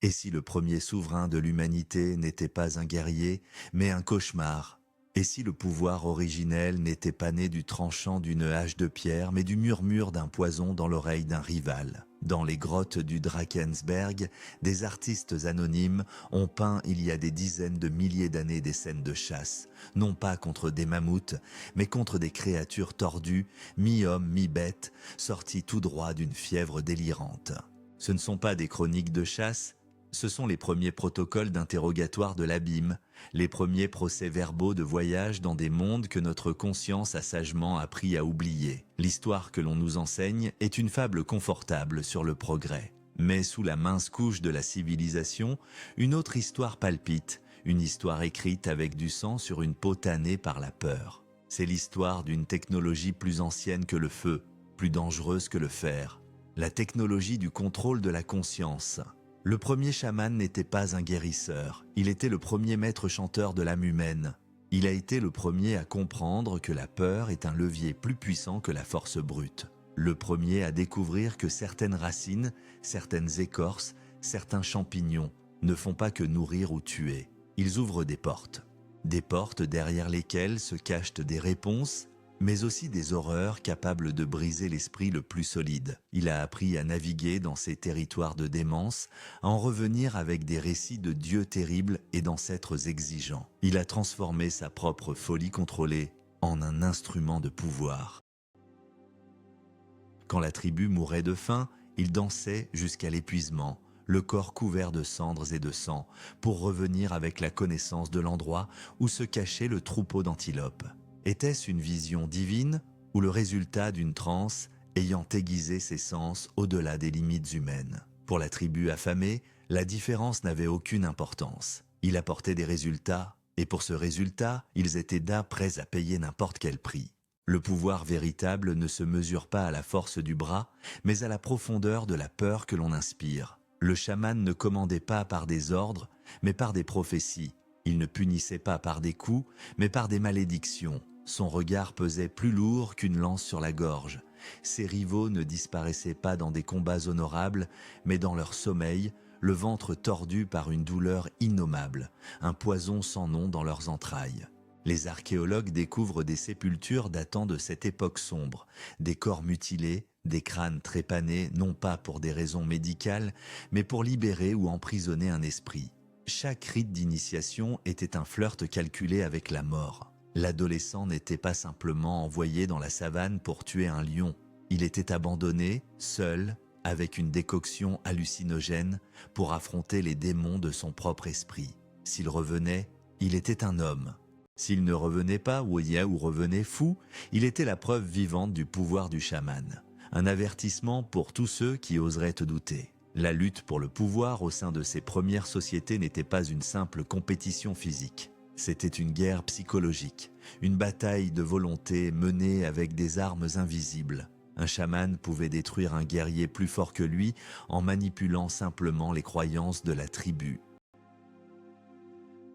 Et si le premier souverain de l'humanité n'était pas un guerrier, mais un cauchemar? Et si le pouvoir originel n'était pas né du tranchant d'une hache de pierre, mais du murmure d'un poison dans l'oreille d'un rival? Dans les grottes du Drakensberg, des artistes anonymes ont peint il y a des dizaines de milliers d'années des scènes de chasse, non pas contre des mammouths, mais contre des créatures tordues, mi-hommes, mi-bêtes, sorties tout droit d'une fièvre délirante. Ce ne sont pas des chroniques de chasse, ce sont les premiers protocoles d'interrogatoire de l'abîme, les premiers procès-verbaux de voyage dans des mondes que notre conscience a sagement appris à oublier. L'histoire que l'on nous enseigne est une fable confortable sur le progrès. Mais sous la mince couche de la civilisation, une autre histoire palpite, une histoire écrite avec du sang sur une peau tannée par la peur. C'est l'histoire d'une technologie plus ancienne que le feu, plus dangereuse que le fer. La technologie du contrôle de la conscience. Le premier chaman n'était pas un guérisseur, il était le premier maître chanteur de l'âme humaine. Il a été le premier à comprendre que la peur est un levier plus puissant que la force brute. Le premier à découvrir que certaines racines, certaines écorces, certains champignons ne font pas que nourrir ou tuer. Ils ouvrent des portes derrière lesquelles se cachent des réponses, mais aussi des horreurs capables de briser l'esprit le plus solide. Il a appris à naviguer dans ces territoires de démence, à en revenir avec des récits de dieux terribles et d'ancêtres exigeants. Il a transformé sa propre folie contrôlée en un instrument de pouvoir. Quand la tribu mourait de faim, il dansait jusqu'à l'épuisement, le corps couvert de cendres et de sang, pour revenir avec la connaissance de l'endroit où se cachait le troupeau d'antilopes. Était-ce une vision divine ou le résultat d'une transe ayant aiguisé ses sens au-delà des limites humaines? Pour la tribu affamée, la différence n'avait aucune importance. Il apportait des résultats, et pour ce résultat, ils étaient prêts à payer n'importe quel prix. Le pouvoir véritable ne se mesure pas à la force du bras, mais à la profondeur de la peur que l'on inspire. Le chaman ne commandait pas par des ordres, mais par des prophéties. Il ne punissait pas par des coups, mais par des malédictions. Son regard pesait plus lourd qu'une lance sur la gorge. Ses rivaux ne disparaissaient pas dans des combats honorables, mais dans leur sommeil, le ventre tordu par une douleur innommable, un poison sans nom dans leurs entrailles. Les archéologues découvrent des sépultures datant de cette époque sombre, des corps mutilés, des crânes trépanés, non pas pour des raisons médicales, mais pour libérer ou emprisonner un esprit. Chaque rite d'initiation était un flirt calculé avec la mort. L'adolescent n'était pas simplement envoyé dans la savane pour tuer un lion. Il était abandonné, seul, avec une décoction hallucinogène, pour affronter les démons de son propre esprit. S'il revenait, il était un homme. S'il ne revenait pas ou revenait fou, il était la preuve vivante du pouvoir du chaman. Un avertissement pour tous ceux qui oseraient te douter. La lutte pour le pouvoir au sein de ces premières sociétés n'était pas une simple compétition physique. C'était une guerre psychologique, une bataille de volonté menée avec des armes invisibles. Un chaman pouvait détruire un guerrier plus fort que lui en manipulant simplement les croyances de la tribu.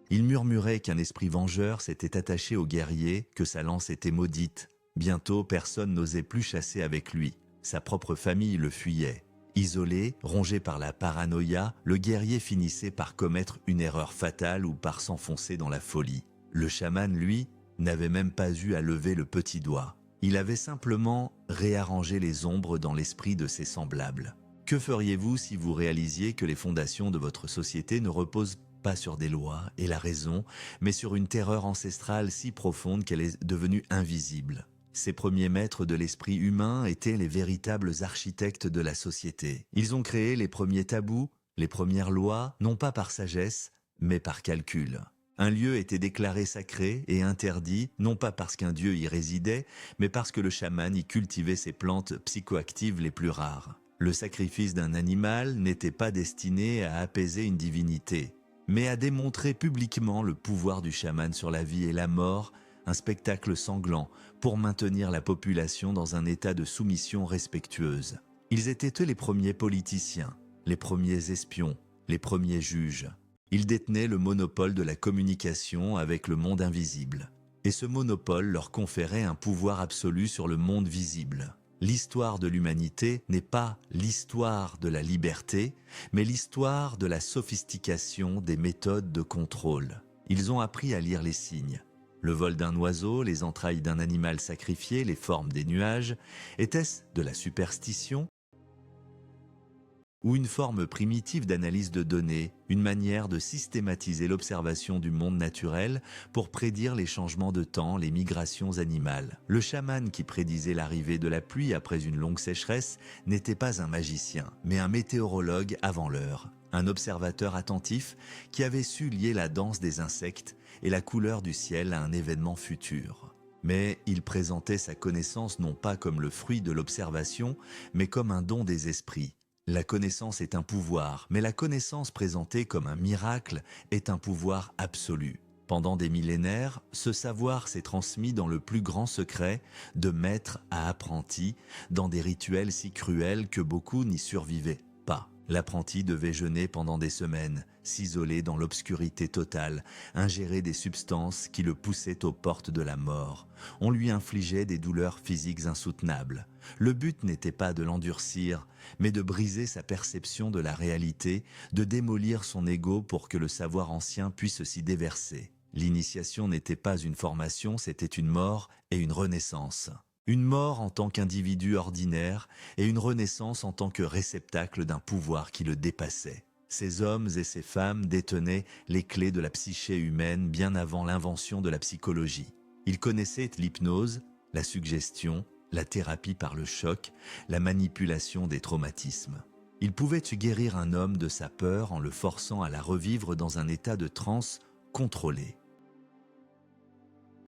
Il murmurait qu'un esprit vengeur s'était attaché au guerrier, que sa lance était maudite. Bientôt, personne n'osait plus chasser avec lui. Sa propre famille le fuyait. Isolé, rongé par la paranoïa, le guerrier finissait par commettre une erreur fatale ou par s'enfoncer dans la folie. Le chaman, lui, n'avait même pas eu à lever le petit doigt. Il avait simplement réarrangé les ombres dans l'esprit de ses semblables. Que feriez-vous si vous réalisiez que les fondations de votre société ne reposent pas sur des lois et la raison, mais sur une terreur ancestrale si profonde qu'elle est devenue invisible? Ces premiers maîtres de l'esprit humain étaient les véritables architectes de la société. Ils ont créé les premiers tabous, les premières lois, non pas par sagesse, mais par calcul. Un lieu était déclaré sacré et interdit, non pas parce qu'un dieu y résidait, mais parce que le chaman y cultivait ses plantes psychoactives les plus rares. Le sacrifice d'un animal n'était pas destiné à apaiser une divinité, mais à démontrer publiquement le pouvoir du chaman sur la vie et la mort, un spectacle sanglant pour maintenir la population dans un état de soumission respectueuse. Ils étaient eux les premiers politiciens, les premiers espions, les premiers juges. Ils détenaient le monopole de la communication avec le monde invisible. Et ce monopole leur conférait un pouvoir absolu sur le monde visible. L'histoire de l'humanité n'est pas l'histoire de la liberté, mais l'histoire de la sophistication des méthodes de contrôle. Ils ont appris à lire les signes. Le vol d'un oiseau, les entrailles d'un animal sacrifié, les formes des nuages, était-ce de la superstition ou une forme primitive d'analyse de données, une manière de systématiser l'observation du monde naturel pour prédire les changements de temps, les migrations animales. Le chaman qui prédisait l'arrivée de la pluie après une longue sécheresse n'était pas un magicien, mais un météorologue avant l'heure, un observateur attentif qui avait su lier la danse des insectes et la couleur du ciel à un événement futur. Mais il présentait sa connaissance non pas comme le fruit de l'observation, mais comme un don des esprits. La connaissance est un pouvoir, mais la connaissance présentée comme un miracle est un pouvoir absolu. Pendant des millénaires, ce savoir s'est transmis dans le plus grand secret, de maître à apprenti, dans des rituels si cruels que beaucoup n'y survivaient pas. L'apprenti devait jeûner pendant des semaines, s'isoler dans l'obscurité totale, ingérer des substances qui le poussaient aux portes de la mort. On lui infligeait des douleurs physiques insoutenables. Le but n'était pas de l'endurcir, mais de briser sa perception de la réalité, de démolir son ego pour que le savoir ancien puisse s'y déverser. L'initiation n'était pas une formation, c'était une mort et une renaissance. Une mort en tant qu'individu ordinaire et une renaissance en tant que réceptacle d'un pouvoir qui le dépassait. Ces hommes et ces femmes détenaient les clés de la psyché humaine bien avant l'invention de la psychologie. Ils connaissaient l'hypnose, la suggestion, la thérapie par le choc, la manipulation des traumatismes. Ils pouvaient guérir un homme de sa peur en le forçant à la revivre dans un état de transe contrôlé.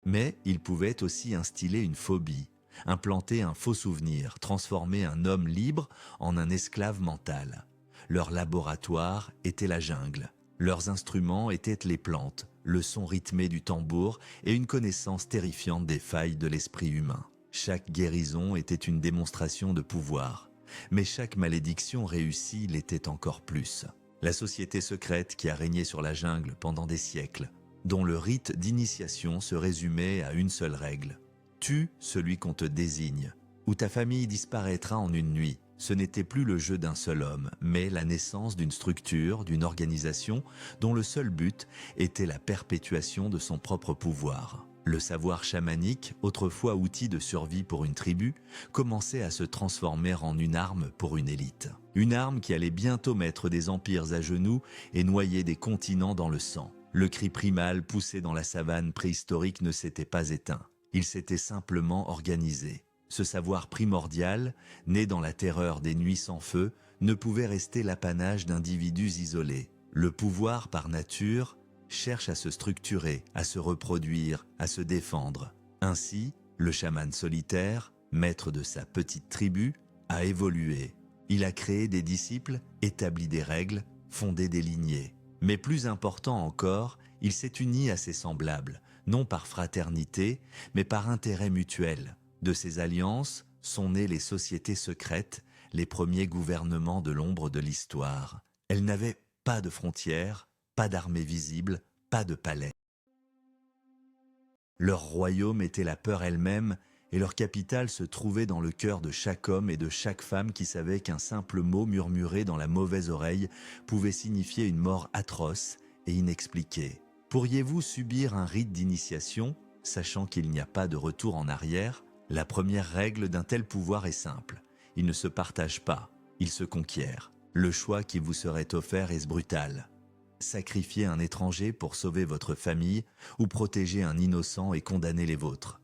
Mais ils pouvaient aussi instiller une phobie, implanter un faux souvenir, transformer un homme libre en un esclave mental. Leur laboratoire était la jungle. Leurs instruments étaient les plantes, le son rythmé du tambour et une connaissance terrifiante des failles de l'esprit humain. Chaque guérison était une démonstration de pouvoir, mais chaque malédiction réussie l'était encore plus. La société secrète qui a régné sur la jungle pendant des siècles, dont le rite d'initiation se résumait à une seule règle. Tue celui qu'on te désigne, ou ta famille disparaîtra en une nuit. Ce n'était plus le jeu d'un seul homme, mais la naissance d'une structure, d'une organisation, dont le seul but était la perpétuation de son propre pouvoir. Le savoir chamanique, autrefois outil de survie pour une tribu, commençait à se transformer en une arme pour une élite. Une arme qui allait bientôt mettre des empires à genoux et noyer des continents dans le sang. Le cri primal poussé dans la savane préhistorique ne s'était pas éteint. Il s'était simplement organisé. Ce savoir primordial, né dans la terreur des nuits sans feu, ne pouvait rester l'apanage d'individus isolés. Le pouvoir, par nature, cherche à se structurer, à se reproduire, à se défendre. Ainsi, le chaman solitaire, maître de sa petite tribu, a évolué. Il a créé des disciples, établi des règles, fondé des lignées. Mais plus important encore, il s'est uni à ses semblables, non par fraternité, mais par intérêt mutuel. De ces alliances sont nées les sociétés secrètes, les premiers gouvernements de l'ombre de l'histoire. Elles n'avaient pas de frontières, pas d'armée visible, pas de palais. Leur royaume était la peur elle-même et leur capitale se trouvait dans le cœur de chaque homme et de chaque femme qui savait qu'un simple mot murmuré dans la mauvaise oreille pouvait signifier une mort atroce et inexpliquée. Pourriez-vous subir un rite d'initiation, sachant qu'il n'y a pas de retour en arrière? La première règle d'un tel pouvoir est simple. Il ne se partage pas, il se conquiert. Le choix qui vous serait offert est brutal. Sacrifier un étranger pour sauver votre famille ou protéger un innocent et condamner les vôtres.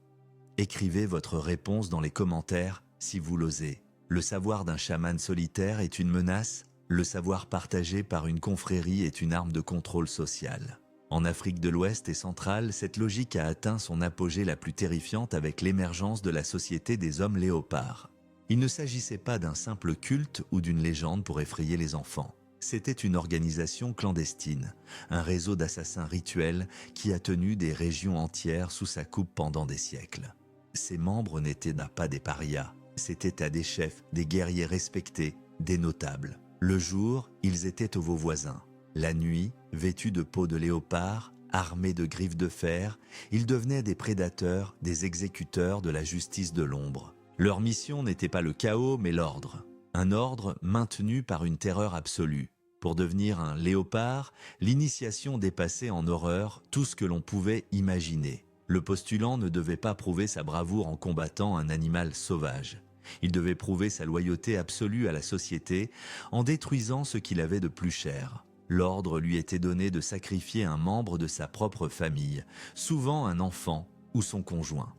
Écrivez votre réponse dans les commentaires si vous l'osez. Le savoir d'un chaman solitaire est une menace, le savoir partagé par une confrérie est une arme de contrôle social. En Afrique de l'Ouest et centrale, cette logique a atteint son apogée la plus terrifiante avec l'émergence de la société des hommes léopards. Il ne s'agissait pas d'un simple culte ou d'une légende pour effrayer les enfants. C'était une organisation clandestine, un réseau d'assassins rituels qui a tenu des régions entières sous sa coupe pendant des siècles. Ses membres n'étaient pas des parias, c'étaient à des chefs, des guerriers respectés, des notables. Le jour, ils étaient vos voisins. La nuit, vêtus de peau de léopard, armés de griffes de fer, ils devenaient des prédateurs, des exécuteurs de la justice de l'ombre. Leur mission n'était pas le chaos, mais l'ordre. Un ordre maintenu par une terreur absolue. Pour devenir un léopard, l'initiation dépassait en horreur tout ce que l'on pouvait imaginer. Le postulant ne devait pas prouver sa bravoure en combattant un animal sauvage. Il devait prouver sa loyauté absolue à la société en détruisant ce qu'il avait de plus cher. L'ordre lui était donné de sacrifier un membre de sa propre famille, souvent un enfant ou son conjoint.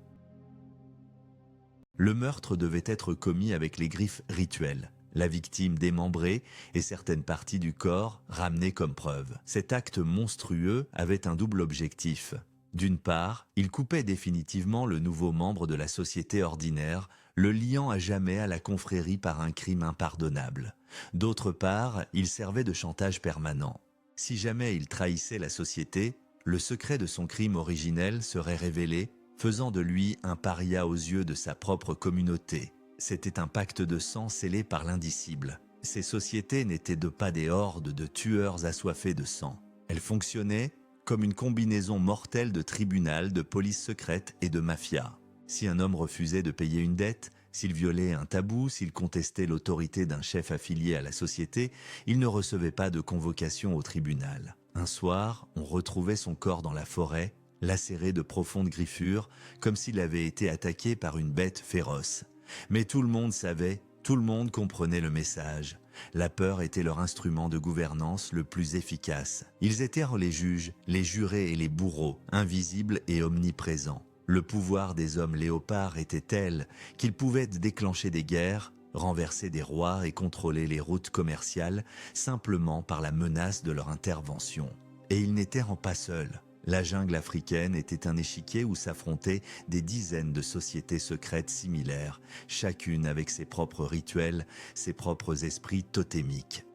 Le meurtre devait être commis avec les griffes rituelles, la victime démembrée et certaines parties du corps ramenées comme preuve. Cet acte monstrueux avait un double objectif. D'une part, il coupait définitivement le nouveau membre de la société ordinaire, le liant à jamais à la confrérie par un crime impardonnable. D'autre part, il servait de chantage permanent. Si jamais il trahissait la société, le secret de son crime originel serait révélé, faisant de lui un paria aux yeux de sa propre communauté. C'était un pacte de sang scellé par l'indicible. Ces sociétés n'étaient pas des hordes de tueurs assoiffés de sang. Elles fonctionnaient comme une combinaison mortelle de tribunal, de police secrète et de mafia. Si un homme refusait de payer une dette, s'il violait un tabou, s'il contestait l'autorité d'un chef affilié à la société, il ne recevait pas de convocation au tribunal. Un soir, on retrouvait son corps dans la forêt, lacéré de profondes griffures, comme s'il avait été attaqué par une bête féroce. Mais tout le monde savait, tout le monde comprenait le message. La peur était leur instrument de gouvernance le plus efficace. Ils étaient les juges, les jurés et les bourreaux, invisibles et omniprésents. Le pouvoir des hommes léopards était tel qu'ils pouvaient déclencher des guerres, renverser des rois et contrôler les routes commerciales simplement par la menace de leur intervention. Et ils n'étaient pas seuls. La jungle africaine était un échiquier où s'affrontaient des dizaines de sociétés secrètes similaires, chacune avec ses propres rituels, ses propres esprits totémiques.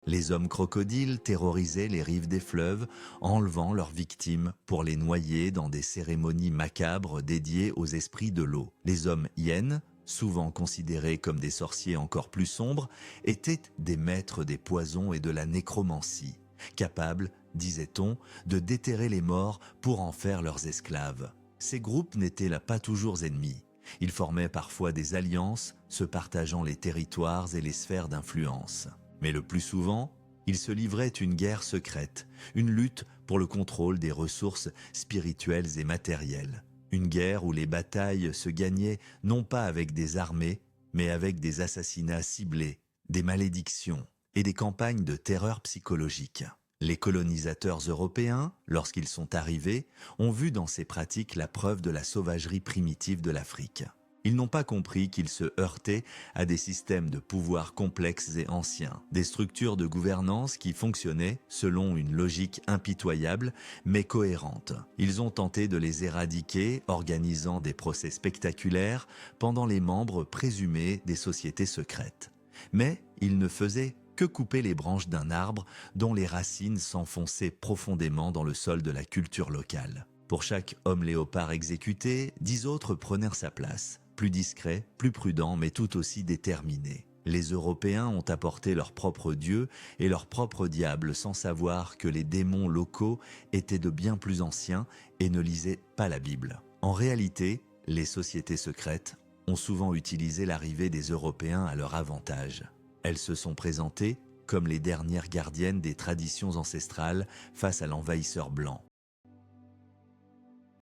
Les hommes crocodiles terrorisaient les rives des fleuves, enlevant leurs victimes pour les noyer dans des cérémonies macabres dédiées aux esprits de l'eau. Les hommes hyènes, souvent considérés comme des sorciers encore plus sombres, étaient des maîtres des poisons et de la nécromancie, capables, disait-on, de déterrer les morts pour en faire leurs esclaves. Ces groupes n'étaient là pas toujours ennemis. Ils formaient parfois des alliances, se partageant les territoires et les sphères d'influence. Mais le plus souvent, ils se livraient une guerre secrète, une lutte pour le contrôle des ressources spirituelles et matérielles. Une guerre où les batailles se gagnaient non pas avec des armées, mais avec des assassinats ciblés, des malédictions et des campagnes de terreur psychologique. Les colonisateurs européens, lorsqu'ils sont arrivés, ont vu dans ces pratiques la preuve de la sauvagerie primitive de l'Afrique. Ils n'ont pas compris qu'ils se heurtaient à des systèmes de pouvoir complexes et anciens, des structures de gouvernance qui fonctionnaient selon une logique impitoyable mais cohérente. Ils ont tenté de les éradiquer, organisant des procès spectaculaires pendant les membres présumés des sociétés secrètes. Mais ils ne faisaient que couper les branches d'un arbre dont les racines s'enfonçaient profondément dans le sol de la culture locale. Pour chaque homme léopard exécuté, 10 autres prenèrent sa place, plus discrets, plus prudents, mais tout aussi déterminés. Les Européens ont apporté leurs propres dieux et leurs propres diables sans savoir que les démons locaux étaient de bien plus anciens et ne lisaient pas la Bible. En réalité, les sociétés secrètes ont souvent utilisé l'arrivée des Européens à leur avantage. Elles se sont présentées comme les dernières gardiennes des traditions ancestrales face à l'envahisseur blanc.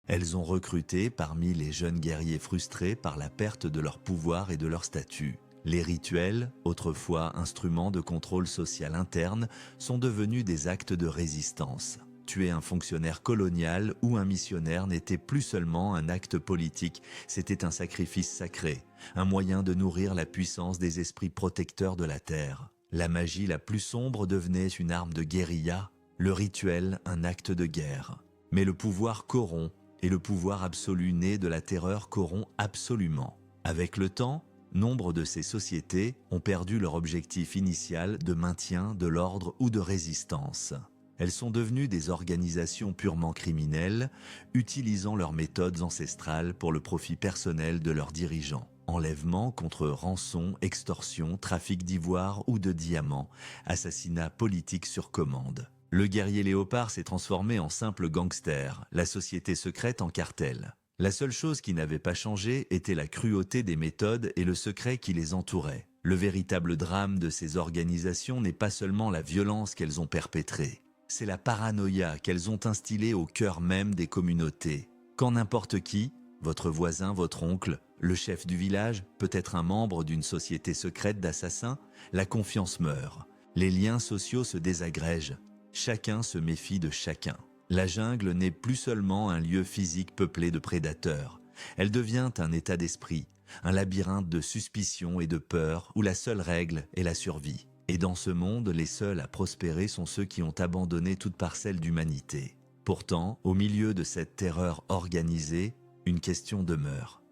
Elles ont recruté parmi les jeunes guerriers frustrés par la perte de leur pouvoir et de leur statut. Les rituels, autrefois instruments de contrôle social interne, sont devenus des actes de résistance. Tuer un fonctionnaire colonial ou un missionnaire n'était plus seulement un acte politique, c'était un sacrifice sacré, un moyen de nourrir la puissance des esprits protecteurs de la terre. La magie la plus sombre devenait une arme de guérilla, le rituel un acte de guerre. Mais le pouvoir corrompt, et le pouvoir absolu né de la terreur corrompt absolument. Avec le temps, nombre de ces sociétés ont perdu leur objectif initial de maintien de l'ordre ou de résistance. Elles sont devenues des organisations purement criminelles, utilisant leurs méthodes ancestrales pour le profit personnel de leurs dirigeants. Enlèvement contre rançon, extorsion, trafic d'ivoire ou de diamants, assassinat politique sur commande. Le guerrier léopard s'est transformé en simple gangster, la société secrète en cartel. La seule chose qui n'avait pas changé était la cruauté des méthodes et le secret qui les entourait. Le véritable drame de ces organisations n'est pas seulement la violence qu'elles ont perpétrée, c'est la paranoïa qu'elles ont instillée au cœur même des communautés. Quand n'importe qui, votre voisin, votre oncle, le chef du village, peut-être un membre d'une société secrète d'assassins, la confiance meurt. Les liens sociaux se désagrègent. Chacun se méfie de chacun. La jungle n'est plus seulement un lieu physique peuplé de prédateurs. Elle devient un état d'esprit, un labyrinthe de suspicion et de peur où la seule règle est la survie. Et dans ce monde, les seuls à prospérer sont ceux qui ont abandonné toute parcelle d'humanité. Pourtant, au milieu de cette terreur organisée, une question demeure.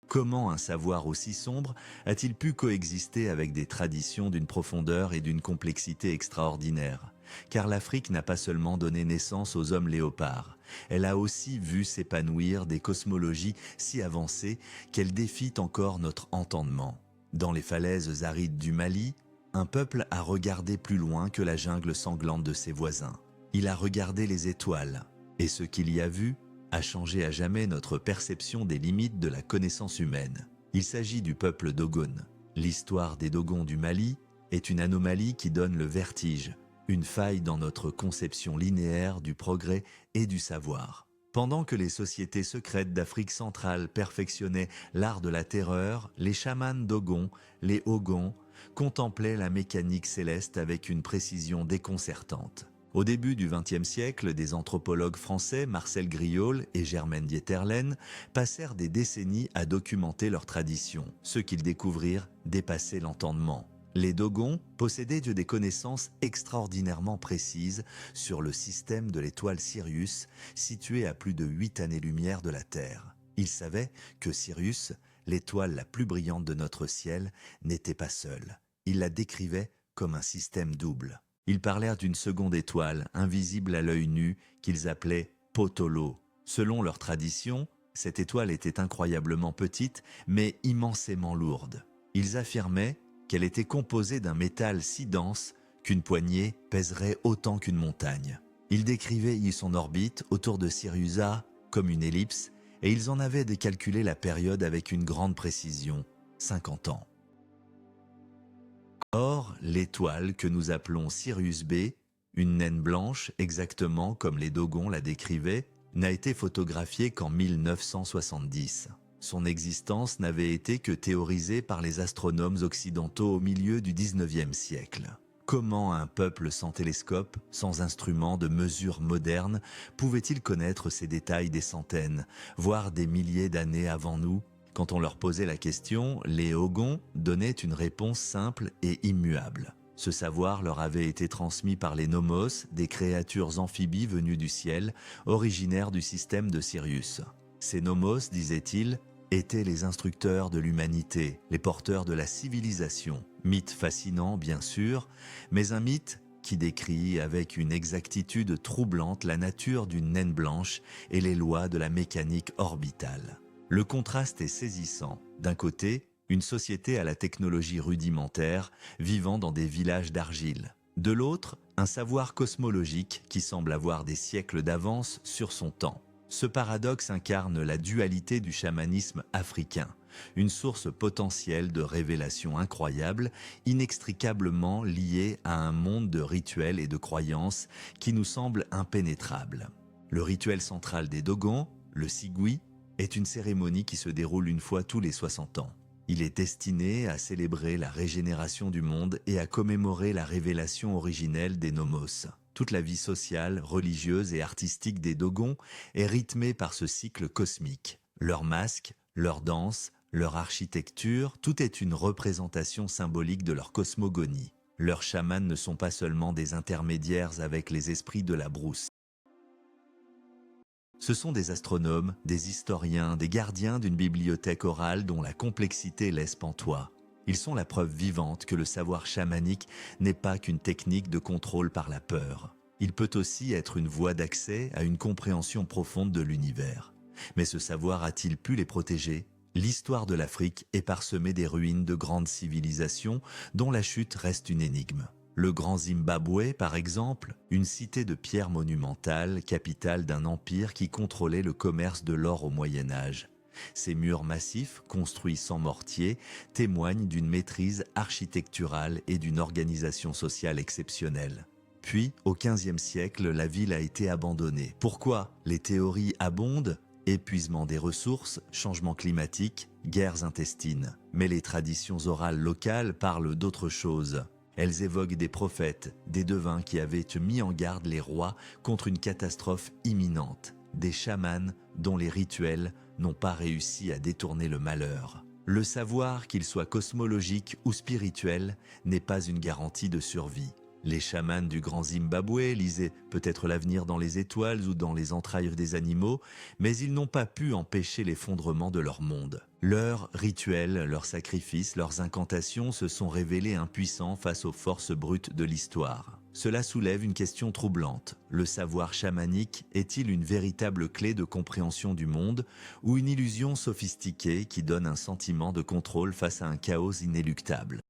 Comment un savoir aussi sombre a-t-il pu coexister avec des traditions d'une profondeur et d'une complexité extraordinaires? Car l'Afrique n'a pas seulement donné naissance aux hommes léopards, elle a aussi vu s'épanouir des cosmologies si avancées qu'elles défient encore notre entendement. Dans les falaises arides du Mali, un peuple a regardé plus loin que la jungle sanglante de ses voisins. Il a regardé les étoiles, et ce qu'il y a vu a changé à jamais notre perception des limites de la connaissance humaine. Il s'agit du peuple Dogon. L'histoire des Dogons du Mali est une anomalie qui donne le vertige, une faille dans notre conception linéaire du progrès et du savoir. Pendant que les sociétés secrètes d'Afrique centrale perfectionnaient l'art de la terreur, les chamans Dogons, les Ogons, contemplaient la mécanique céleste avec une précision déconcertante. Au début du XXe siècle, des anthropologues français, Marcel Griaule et Germaine Dieterlen, passèrent des décennies à documenter leurs traditions. Ce qu'ils découvrirent dépassait l'entendement. Les Dogons possédaient des connaissances extraordinairement précises sur le système de l'étoile Sirius, située à plus de 8 années-lumière de la Terre. Ils savaient que Sirius, l'étoile la plus brillante de notre ciel, n'était pas seule. Ils la décrivaient comme un système double. Ils parlèrent d'une seconde étoile, invisible à l'œil nu, qu'ils appelaient Potolo. Selon leur tradition, cette étoile était incroyablement petite, mais immensément lourde. Ils affirmaient qu'elle était composée d'un métal si dense qu'une poignée pèserait autant qu'une montagne. Ils décrivaient son orbite autour de Sirius A comme une ellipse, et ils en avaient décalculé la période avec une grande précision, 50 ans. Or, l'étoile que nous appelons Sirius B, une naine blanche exactement comme les Dogons la décrivaient, n'a été photographiée qu'en 1970. Son existence n'avait été que théorisée par les astronomes occidentaux au milieu du XIXe siècle. Comment un peuple sans télescope, sans instruments de mesure modernes, pouvait-il connaître ces détails des centaines, voire des milliers d'années avant nous? Quand on leur posait la question, les Ogons donnaient une réponse simple et immuable. Ce savoir leur avait été transmis par les Nomos, des créatures amphibies venues du ciel, originaires du système de Sirius. Ces Nomos, disaient-ils, étaient les instructeurs de l'humanité, les porteurs de la civilisation. Mythe fascinant, bien sûr, mais un mythe qui décrit avec une exactitude troublante la nature d'une naine blanche et les lois de la mécanique orbitale. Le contraste est saisissant. D'un côté, une société à la technologie rudimentaire, vivant dans des villages d'argile. De l'autre, un savoir cosmologique qui semble avoir des siècles d'avance sur son temps. Ce paradoxe incarne la dualité du chamanisme africain, une source potentielle de révélations incroyables, inextricablement liée à un monde de rituels et de croyances qui nous semble impénétrable. Le rituel central des Dogons, le Sigui, est une cérémonie qui se déroule une fois tous les 60 ans. Il est destiné à célébrer la régénération du monde et à commémorer la révélation originelle des Nomos. Toute la vie sociale, religieuse et artistique des Dogons est rythmée par ce cycle cosmique. Leurs masques, leurs danses, leur architecture, tout est une représentation symbolique de leur cosmogonie. Leurs chamans ne sont pas seulement des intermédiaires avec les esprits de la brousse. Ce sont des astronomes, des historiens, des gardiens d'une bibliothèque orale dont la complexité laisse pantois. Ils sont la preuve vivante que le savoir chamanique n'est pas qu'une technique de contrôle par la peur. Il peut aussi être une voie d'accès à une compréhension profonde de l'univers. Mais ce savoir a-t-il pu les protéger? L'histoire de l'Afrique est parsemée des ruines de grandes civilisations dont la chute reste une énigme. Le Grand Zimbabwe, par exemple, une cité de pierre monumentale, capitale d'un empire qui contrôlait le commerce de l'or au Moyen Âge. Ces murs massifs, construits sans mortier, témoignent d'une maîtrise architecturale et d'une organisation sociale exceptionnelle. Puis, au XVe siècle, la ville a été abandonnée. Pourquoi? Les théories abondent: épuisement des ressources, changement climatique, guerres intestines. Mais les traditions orales locales parlent d'autre chose. Elles évoquent des prophètes, des devins qui avaient mis en garde les rois contre une catastrophe imminente, des chamans dont les rituels n'ont pas réussi à détourner le malheur. Le savoir, qu'il soit cosmologique ou spirituel, n'est pas une garantie de survie. Les chamans du Grand Zimbabwe lisaient peut-être l'avenir dans les étoiles ou dans les entrailles des animaux, mais ils n'ont pas pu empêcher l'effondrement de leur monde. Leurs rituels, leurs sacrifices, leurs incantations se sont révélés impuissants face aux forces brutes de l'histoire. Cela soulève une question troublante. Le savoir chamanique est-il une véritable clé de compréhension du monde ou une illusion sophistiquée qui donne un sentiment de contrôle face à un chaos inéluctable?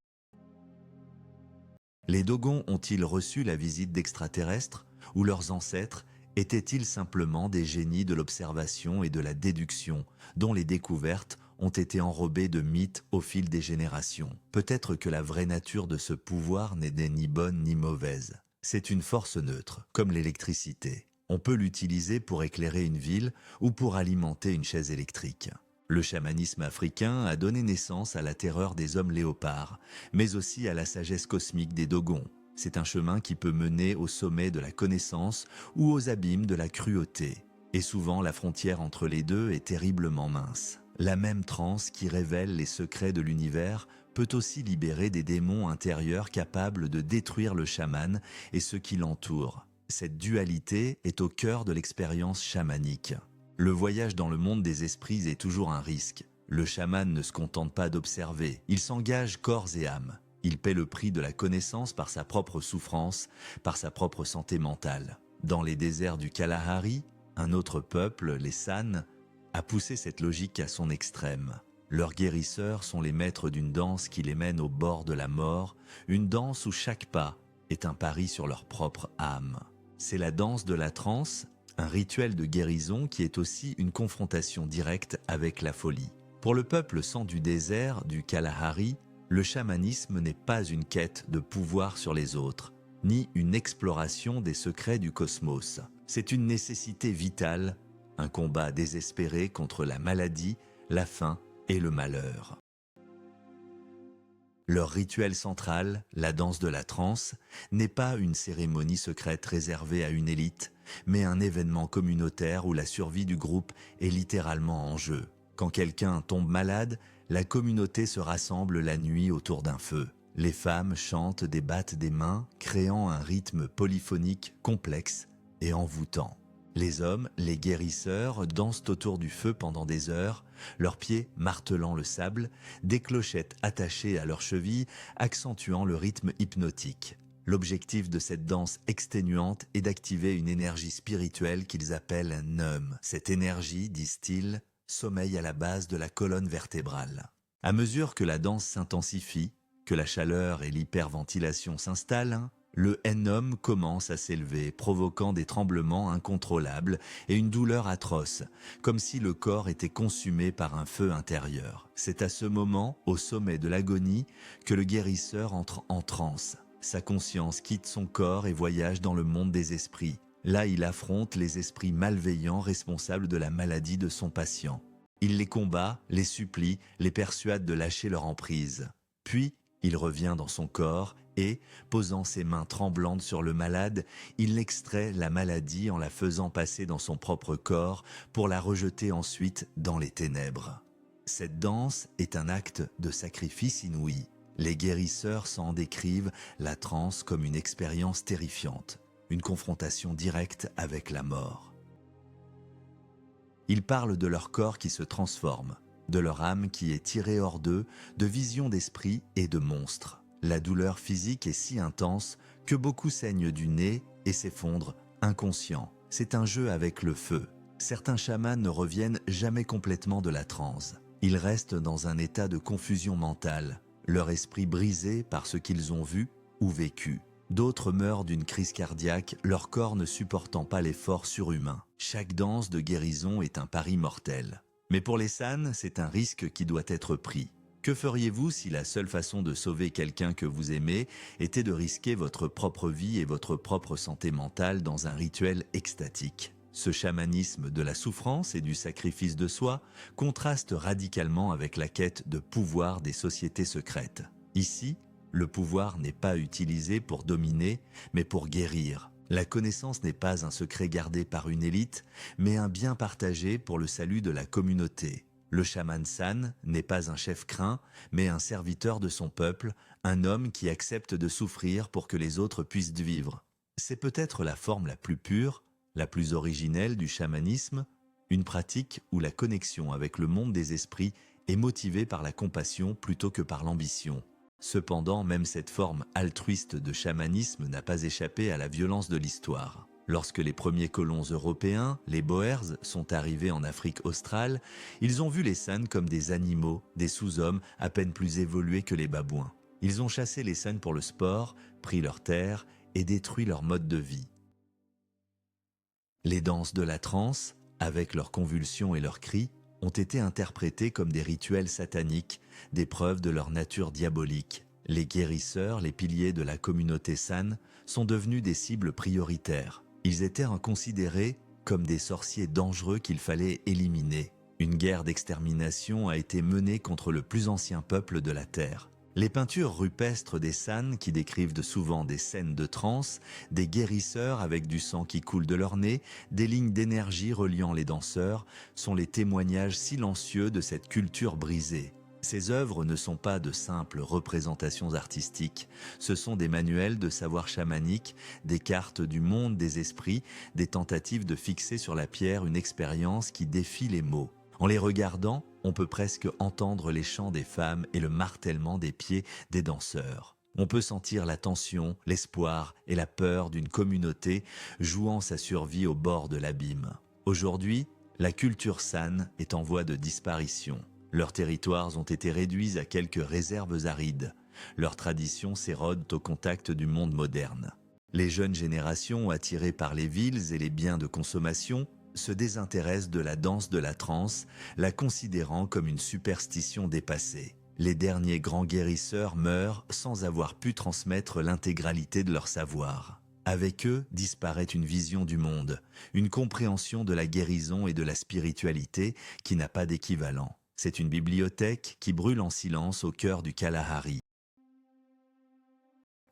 Les Dogons ont-ils reçu la visite d'extraterrestres, ou leurs ancêtres étaient-ils simplement des génies de l'observation et de la déduction, dont les découvertes ont été enrobées de mythes au fil des générations? Peut-être que la vraie nature de ce pouvoir n'est ni bonne ni mauvaise. C'est une force neutre, comme l'électricité. On peut l'utiliser pour éclairer une ville ou pour alimenter une chaise électrique. Le chamanisme africain a donné naissance à la terreur des hommes léopards, mais aussi à la sagesse cosmique des Dogons. C'est un chemin qui peut mener au sommet de la connaissance ou aux abîmes de la cruauté. Et souvent, la frontière entre les deux est terriblement mince. La même transe qui révèle les secrets de l'univers peut aussi libérer des démons intérieurs capables de détruire le chaman et ceux qui l'entourent. Cette dualité est au cœur de l'expérience chamanique. Le voyage dans le monde des esprits est toujours un risque. Le chaman ne se contente pas d'observer, il s'engage corps et âme. Il paie le prix de la connaissance par sa propre souffrance, par sa propre santé mentale. Dans les déserts du Kalahari, un autre peuple, les San, a poussé cette logique à son extrême. Leurs guérisseurs sont les maîtres d'une danse qui les mène au bord de la mort, une danse où chaque pas est un pari sur leur propre âme. C'est la danse de la transe, un rituel de guérison qui est aussi une confrontation directe avec la folie. Pour le peuple sans du désert, du Kalahari, le chamanisme n'est pas une quête de pouvoir sur les autres, ni une exploration des secrets du cosmos. C'est une nécessité vitale, un combat désespéré contre la maladie, la faim et le malheur. Leur rituel central, la danse de la transe, n'est pas une cérémonie secrète réservée à une élite, mais un événement communautaire où la survie du groupe est littéralement en jeu. Quand quelqu'un tombe malade, la communauté se rassemble la nuit autour d'un feu. Les femmes chantent, débattent des mains, créant un rythme polyphonique complexe et envoûtant. Les hommes, les guérisseurs, dansent autour du feu pendant des heures, leurs pieds martelant le sable, des clochettes attachées à leurs chevilles, accentuant le rythme hypnotique. L'objectif de cette danse exténuante est d'activer une énergie spirituelle qu'ils appellent Neum. Cette énergie, disent-ils, sommeille à la base de la colonne vertébrale. À mesure que la danse s'intensifie, que la chaleur et l'hyperventilation s'installent, le Neum commence à s'élever, provoquant des tremblements incontrôlables et une douleur atroce, comme si le corps était consumé par un feu intérieur. C'est à ce moment, au sommet de l'agonie, que le guérisseur entre en transe. Sa conscience quitte son corps et voyage dans le monde des esprits. Là, il affronte les esprits malveillants responsables de la maladie de son patient. Il les combat, les supplie, les persuade de lâcher leur emprise. Puis, il revient dans son corps et, posant ses mains tremblantes sur le malade, il extrait la maladie en la faisant passer dans son propre corps pour la rejeter ensuite dans les ténèbres. Cette danse est un acte de sacrifice inouï. Les guérisseurs s'en décrivent la transe comme une expérience terrifiante, une confrontation directe avec la mort. Ils parlent de leur corps qui se transforme, de leur âme qui est tirée hors d'eux, de visions d'esprit et de monstres. La douleur physique est si intense que beaucoup saignent du nez et s'effondrent inconscients. C'est un jeu avec le feu. Certains chamans ne reviennent jamais complètement de la transe. Ils restent dans un état de confusion mentale, leur esprit brisé par ce qu'ils ont vu ou vécu. D'autres meurent d'une crise cardiaque, leur corps ne supportant pas l'effort surhumain. Chaque danse de guérison est un pari mortel. Mais pour les San, c'est un risque qui doit être pris. Que feriez-vous si la seule façon de sauver quelqu'un que vous aimez était de risquer votre propre vie et votre propre santé mentale dans un rituel extatique ? Ce chamanisme de la souffrance et du sacrifice de soi contraste radicalement avec la quête de pouvoir des sociétés secrètes. Ici, le pouvoir n'est pas utilisé pour dominer, mais pour guérir. La connaissance n'est pas un secret gardé par une élite, mais un bien partagé pour le salut de la communauté. Le chaman San n'est pas un chef craint, mais un serviteur de son peuple, un homme qui accepte de souffrir pour que les autres puissent vivre. C'est peut-être la forme la plus pure, la plus originelle du chamanisme, une pratique où la connexion avec le monde des esprits est motivée par la compassion plutôt que par l'ambition. Cependant, même cette forme altruiste de chamanisme n'a pas échappé à la violence de l'histoire. Lorsque les premiers colons européens, les Boers, sont arrivés en Afrique australe, ils ont vu les San comme des animaux, des sous-hommes à peine plus évolués que les babouins. Ils ont chassé les San pour le sport, pris leurs terres et détruit leur mode de vie. Les danses de la transe, avec leurs convulsions et leurs cris, ont été interprétées comme des rituels sataniques, des preuves de leur nature diabolique. Les guérisseurs, les piliers de la communauté San, sont devenus des cibles prioritaires. Ils étaient considérés comme des sorciers dangereux qu'il fallait éliminer. Une guerre d'extermination a été menée contre le plus ancien peuple de la Terre. Les peintures rupestres des San, qui décrivent souvent des scènes de transe, des guérisseurs avec du sang qui coule de leur nez, des lignes d'énergie reliant les danseurs, sont les témoignages silencieux de cette culture brisée. Ces œuvres ne sont pas de simples représentations artistiques, ce sont des manuels de savoir chamanique, des cartes du monde des esprits, des tentatives de fixer sur la pierre une expérience qui défie les mots. En les regardant, on peut presque entendre les chants des femmes et le martèlement des pieds des danseurs. On peut sentir la tension, l'espoir et la peur d'une communauté jouant sa survie au bord de l'abîme. Aujourd'hui, la culture San est en voie de disparition. Leurs territoires ont été réduits à quelques réserves arides. Leurs traditions s'érodent au contact du monde moderne. Les jeunes générations, attirées par les villes et les biens de consommation, se désintéressent de la danse de la transe, la considérant comme une superstition dépassée. Les derniers grands guérisseurs meurent sans avoir pu transmettre l'intégralité de leur savoir. Avec eux disparaît une vision du monde, une compréhension de la guérison et de la spiritualité qui n'a pas d'équivalent. C'est une bibliothèque qui brûle en silence au cœur du Kalahari.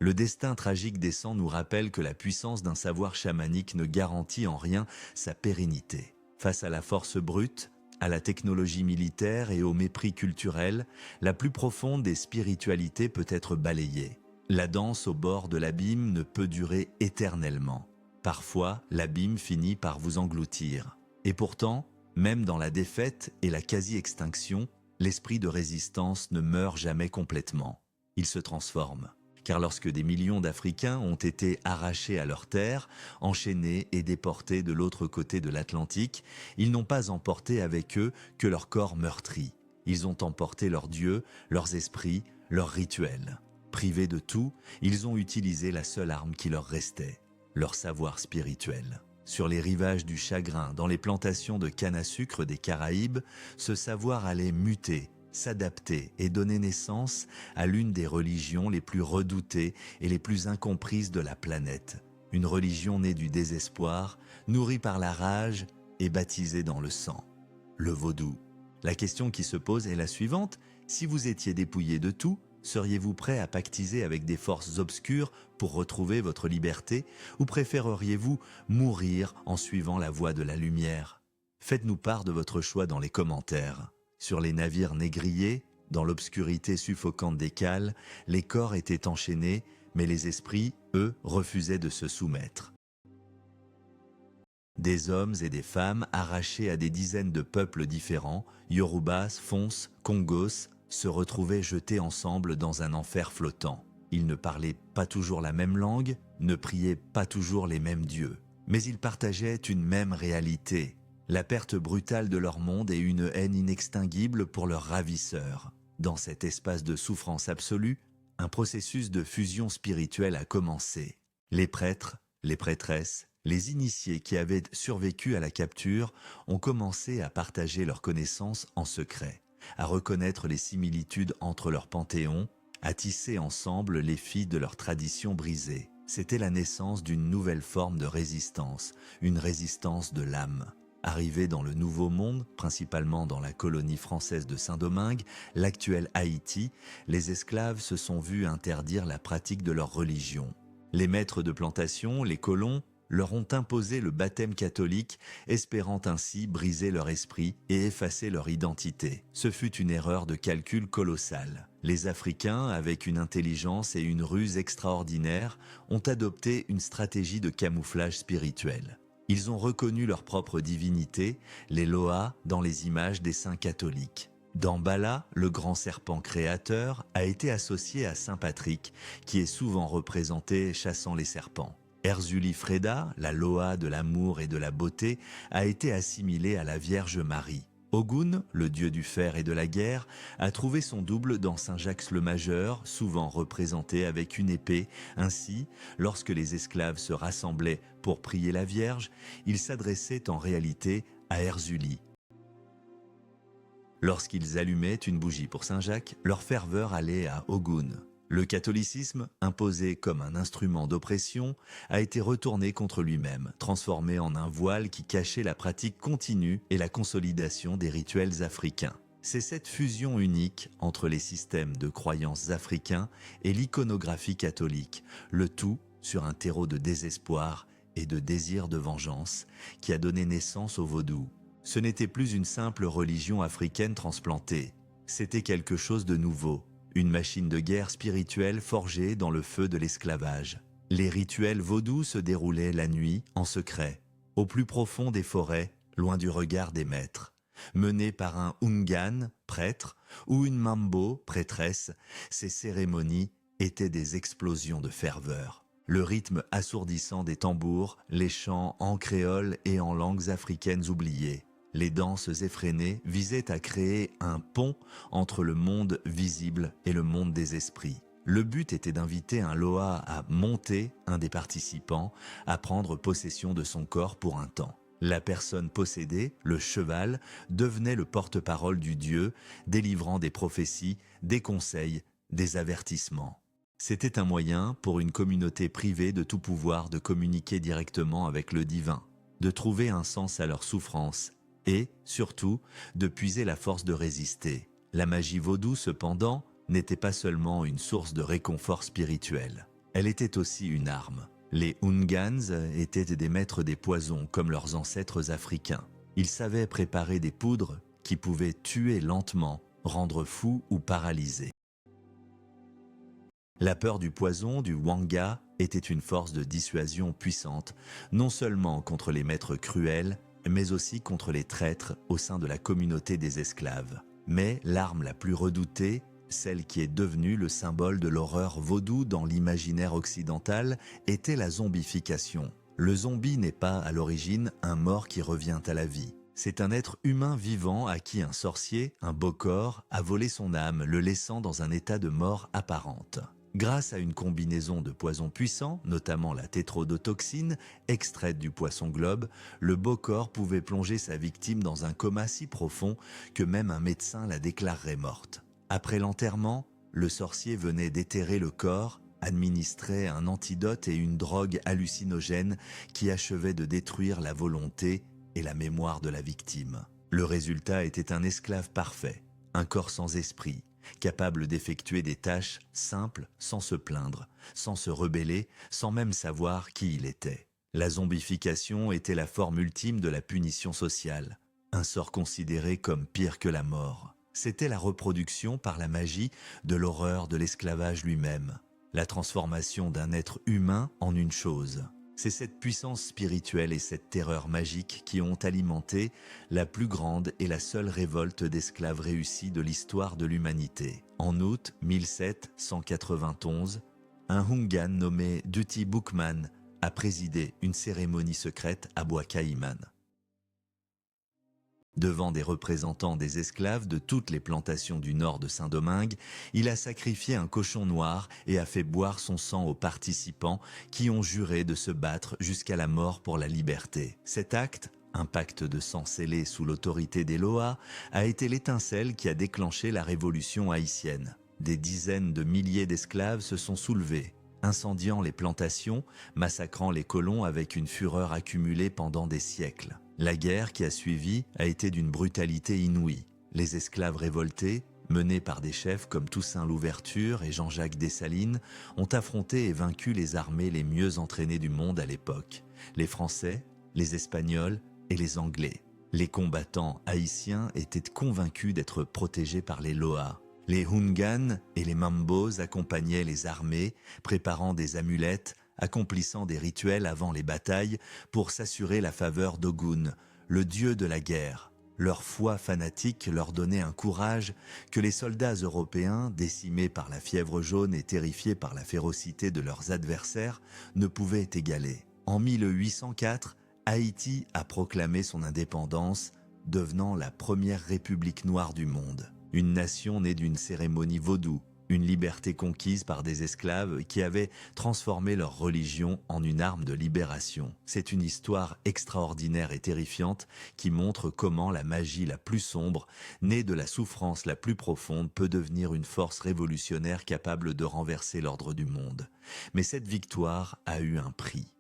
Le destin tragique des San nous rappelle que la puissance d'un savoir chamanique ne garantit en rien sa pérennité. Face à la force brute, à la technologie militaire et au mépris culturel, la plus profonde des spiritualités peut être balayée. La danse au bord de l'abîme ne peut durer éternellement. Parfois, l'abîme finit par vous engloutir. Et pourtant, même dans la défaite et la quasi-extinction, l'esprit de résistance ne meurt jamais complètement. Il se transforme. Car lorsque des millions d'Africains ont été arrachés à leurs terres, enchaînés et déportés de l'autre côté de l'Atlantique, ils n'ont pas emporté avec eux que leur corps meurtri. Ils ont emporté leurs dieux, leurs esprits, leurs rituels. Privés de tout, ils ont utilisé la seule arme qui leur restait, leur savoir spirituel. Sur les rivages du chagrin, dans les plantations de canne à sucre des Caraïbes, ce savoir allait muter, s'adapter et donner naissance à l'une des religions les plus redoutées et les plus incomprises de la planète. Une religion née du désespoir, nourrie par la rage et baptisée dans le sang. Le vaudou. La question qui se pose est la suivante: si vous étiez dépouillé de tout, seriez-vous prêt à pactiser avec des forces obscures pour retrouver votre liberté, ou préféreriez-vous mourir en suivant la voie de la lumière? Faites-nous part de votre choix dans les commentaires. Sur les navires négriers, dans l'obscurité suffocante des cales, les corps étaient enchaînés, mais les esprits, eux, refusaient de se soumettre. Des hommes et des femmes arrachés à des dizaines de peuples différents, Yorubas, Fons, Congos, se retrouvaient jetés ensemble dans un enfer flottant. Ils ne parlaient pas toujours la même langue, ne priaient pas toujours les mêmes dieux. Mais ils partageaient une même réalité, la perte brutale de leur monde et une haine inextinguible pour leurs ravisseurs. Dans cet espace de souffrance absolue, un processus de fusion spirituelle a commencé. Les prêtres, les prêtresses, les initiés qui avaient survécu à la capture ont commencé à partager leurs connaissances en secret, à reconnaître les similitudes entre leurs panthéons, à tisser ensemble les fils de leur tradition brisée. C'était la naissance d'une nouvelle forme de résistance, une résistance de l'âme. Arrivés dans le Nouveau Monde, principalement dans la colonie française de Saint-Domingue, l'actuel Haïti, les esclaves se sont vus interdire la pratique de leur religion. Les maîtres de plantation, les colons, leur ont imposé le baptême catholique, espérant ainsi briser leur esprit et effacer leur identité. Ce fut une erreur de calcul colossale. Les Africains, avec une intelligence et une ruse extraordinaires, ont adopté une stratégie de camouflage spirituel. Ils ont reconnu leur propre divinité, les Loas, dans les images des saints catholiques. Damballa, le grand serpent créateur, a été associé à saint Patrick, qui est souvent représenté chassant les serpents. Erzuli-Freda, la Loa de l'amour et de la beauté, a été assimilée à la Vierge Marie. Ogun, le dieu du fer et de la guerre, a trouvé son double dans Saint Jacques le Majeur, souvent représenté avec une épée. Ainsi, lorsque les esclaves se rassemblaient pour prier la Vierge, ils s'adressaient en réalité à Erzuli. Lorsqu'ils allumaient une bougie pour Saint Jacques, leur ferveur allait à Ogun. Le catholicisme, imposé comme un instrument d'oppression, a été retourné contre lui-même, transformé en un voile qui cachait la pratique continue et la consolidation des rituels africains. C'est cette fusion unique entre les systèmes de croyances africains et l'iconographie catholique, le tout sur un terreau de désespoir et de désir de vengeance, qui a donné naissance au vaudou. Ce n'était plus une simple religion africaine transplantée, c'était quelque chose de nouveau. Une machine de guerre spirituelle forgée dans le feu de l'esclavage. Les rituels vaudous se déroulaient la nuit, en secret, au plus profond des forêts, loin du regard des maîtres. Menés par un Ungan, prêtre, ou une Mambo, prêtresse, ces cérémonies étaient des explosions de ferveur. Le rythme assourdissant des tambours, les chants en créole et en langues africaines oubliées. Les danses effrénées visaient à créer un pont entre le monde visible et le monde des esprits. Le but était d'inviter un Loa à monter, un des participants, à prendre possession de son corps pour un temps. La personne possédée, le cheval, devenait le porte-parole du dieu, délivrant des prophéties, des conseils, des avertissements. C'était un moyen pour une communauté privée de tout pouvoir de communiquer directement avec le divin, de trouver un sens à leur souffrance, et, surtout, de puiser la force de résister. La magie vaudou, cependant, n'était pas seulement une source de réconfort spirituel. Elle était aussi une arme. Les Ungans étaient des maîtres des poisons comme leurs ancêtres africains. Ils savaient préparer des poudres qui pouvaient tuer lentement, rendre fou ou paralysé. La peur du poison, du wanga, était une force de dissuasion puissante, non seulement contre les maîtres cruels, mais aussi contre les traîtres au sein de la communauté des esclaves. Mais l'arme la plus redoutée, celle qui est devenue le symbole de l'horreur vaudou dans l'imaginaire occidental, était la zombification. Le zombie n'est pas à l'origine un mort qui revient à la vie. C'est un être humain vivant à qui un sorcier, un bokor, a volé son âme, le laissant dans un état de mort apparente. Grâce à une combinaison de poisons puissants, notamment la tétrodotoxine, extraite du poisson globe, le bokor pouvait plonger sa victime dans un coma si profond que même un médecin la déclarerait morte. Après l'enterrement, le sorcier venait déterrer le corps, administrait un antidote et une drogue hallucinogène qui achevait de détruire la volonté et la mémoire de la victime. Le résultat était un esclave parfait, un corps sans esprit, capable d'effectuer des tâches simples sans se plaindre, sans se rebeller, sans même savoir qui il était. La zombification était la forme ultime de la punition sociale, un sort considéré comme pire que la mort. C'était la reproduction par la magie de l'horreur de l'esclavage lui-même, la transformation d'un être humain en une chose. C'est cette puissance spirituelle et cette terreur magique qui ont alimenté la plus grande et la seule révolte d'esclaves réussie de l'histoire de l'humanité. En août 1791, un Hungan nommé Duty Boukman a présidé une cérémonie secrète à Bois Caïman. Devant des représentants des esclaves de toutes les plantations du nord de Saint-Domingue, il a sacrifié un cochon noir et a fait boire son sang aux participants qui ont juré de se battre jusqu'à la mort pour la liberté. Cet acte, un pacte de sang scellé sous l'autorité des Loa, a été l'étincelle qui a déclenché la révolution haïtienne. Des dizaines de milliers d'esclaves se sont soulevés, incendiant les plantations, massacrant les colons avec une fureur accumulée pendant des siècles. La guerre qui a suivi a été d'une brutalité inouïe. Les esclaves révoltés, menés par des chefs comme Toussaint Louverture et Jean-Jacques Dessalines, ont affronté et vaincu les armées les mieux entraînées du monde à l'époque. Les Français, les Espagnols et les Anglais. Les combattants haïtiens étaient convaincus d'être protégés par les Loa. Les Hungans et les Mambos accompagnaient les armées, préparant des amulettes, accomplissant des rituels avant les batailles pour s'assurer la faveur d'Ogun, le dieu de la guerre. Leur foi fanatique leur donnait un courage que les soldats européens, décimés par la fièvre jaune et terrifiés par la férocité de leurs adversaires, ne pouvaient égaler. En 1804, Haïti a proclamé son indépendance, devenant la première république noire du monde. Une nation née d'une cérémonie vaudou, une liberté conquise par des esclaves qui avaient transformé leur religion en une arme de libération. C'est une histoire extraordinaire et terrifiante qui montre comment la magie la plus sombre, née de la souffrance la plus profonde, peut devenir une force révolutionnaire capable de renverser l'ordre du monde. Mais cette victoire a eu un prix.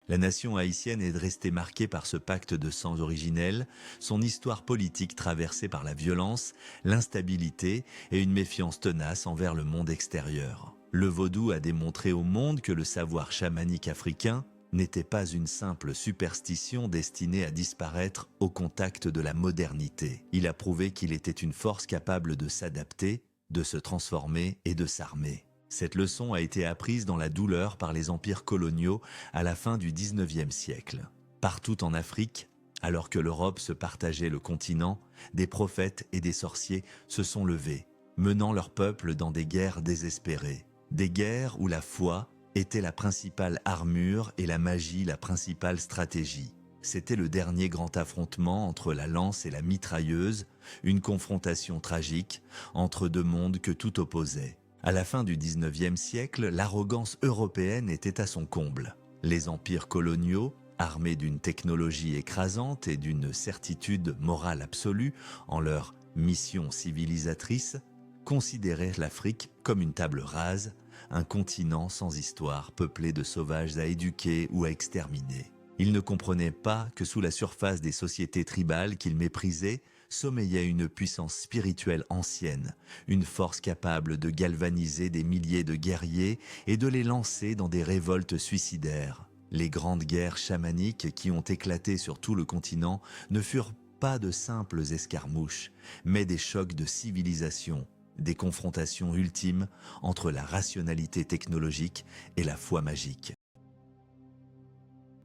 La nation haïtienne est restée marquée par ce pacte de sang originel, son histoire politique traversée par la violence, l'instabilité et une méfiance tenace envers le monde extérieur. Le vaudou a démontré au monde que le savoir chamanique africain n'était pas une simple superstition destinée à disparaître au contact de la modernité. Il a prouvé qu'il était une force capable de s'adapter, de se transformer et de s'armer. Cette leçon a été apprise dans la douleur par les empires coloniaux à la fin du XIXe siècle. Partout en Afrique, alors que l'Europe se partageait le continent, des prophètes et des sorciers se sont levés, menant leur peuple dans des guerres désespérées. Des guerres où la foi était la principale armure et la magie la principale stratégie. C'était le dernier grand affrontement entre la lance et la mitrailleuse, une confrontation tragique entre deux mondes que tout opposait. À la fin du XIXe siècle, l'arrogance européenne était à son comble. Les empires coloniaux, armés d'une technologie écrasante et d'une certitude morale absolue en leur mission civilisatrice, considéraient l'Afrique comme une table rase, un continent sans histoire peuplé de sauvages à éduquer ou à exterminer. Ils ne comprenaient pas que sous la surface des sociétés tribales qu'ils méprisaient, sommeillait une puissance spirituelle ancienne, une force capable de galvaniser des milliers de guerriers et de les lancer dans des révoltes suicidaires. Les grandes guerres chamaniques qui ont éclaté sur tout le continent ne furent pas de simples escarmouches, mais des chocs de civilisation, des confrontations ultimes entre la rationalité technologique et la foi magique.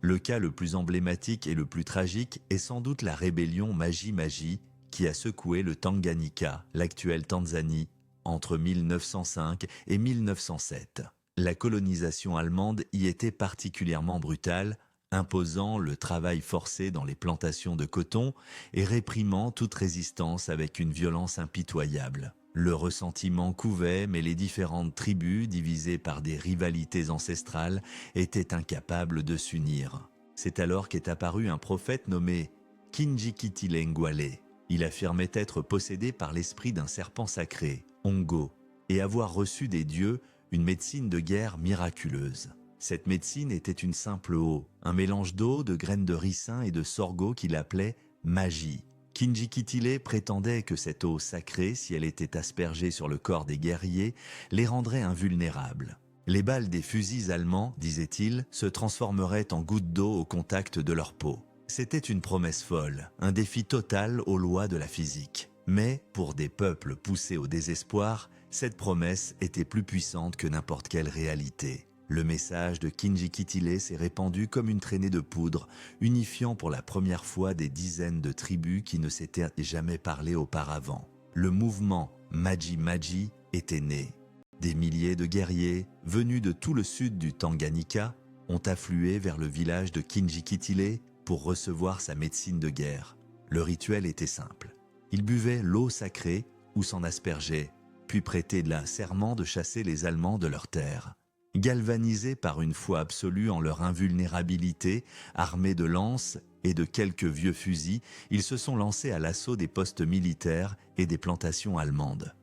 Le cas le plus emblématique et le plus tragique est sans doute la rébellion Maji-Maji qui a secoué le Tanganyika, l'actuelle Tanzanie, entre 1905 et 1907. La colonisation allemande y était particulièrement brutale, imposant le travail forcé dans les plantations de coton et réprimant toute résistance avec une violence impitoyable. Le ressentiment couvait, mais les différentes tribus, divisées par des rivalités ancestrales, étaient incapables de s'unir. C'est alors qu'est apparu un prophète nommé Kinjekitile Ngwale. Il affirmait être possédé par l'esprit d'un serpent sacré, Ongo, et avoir reçu des dieux une médecine de guerre miraculeuse. Cette médecine était une simple eau, un mélange d'eau, de graines de ricin et de sorgho qu'il appelait magie. Kinjekitile prétendait que cette eau sacrée, si elle était aspergée sur le corps des guerriers, les rendrait invulnérables. Les balles des fusils allemands, disait-il, se transformeraient en gouttes d'eau au contact de leur peau. C'était une promesse folle, un défi total aux lois de la physique. Mais, pour des peuples poussés au désespoir, cette promesse était plus puissante que n'importe quelle réalité. Le message de Kinjekitile s'est répandu comme une traînée de poudre, unifiant pour la première fois des dizaines de tribus qui ne s'étaient jamais parlé auparavant. Le mouvement Maji-Maji était né. Des milliers de guerriers, venus de tout le sud du Tanganyika, ont afflué vers le village de Kinjekitile pour recevoir sa médecine de guerre. Le rituel était simple. Ils buvaient l'eau sacrée ou s'en aspergeaient, puis prêtaient le serment de chasser les Allemands de leur terre. Galvanisés par une foi absolue en leur invulnérabilité, armés de lances et de quelques vieux fusils, ils se sont lancés à l'assaut des postes militaires et des plantations allemandes.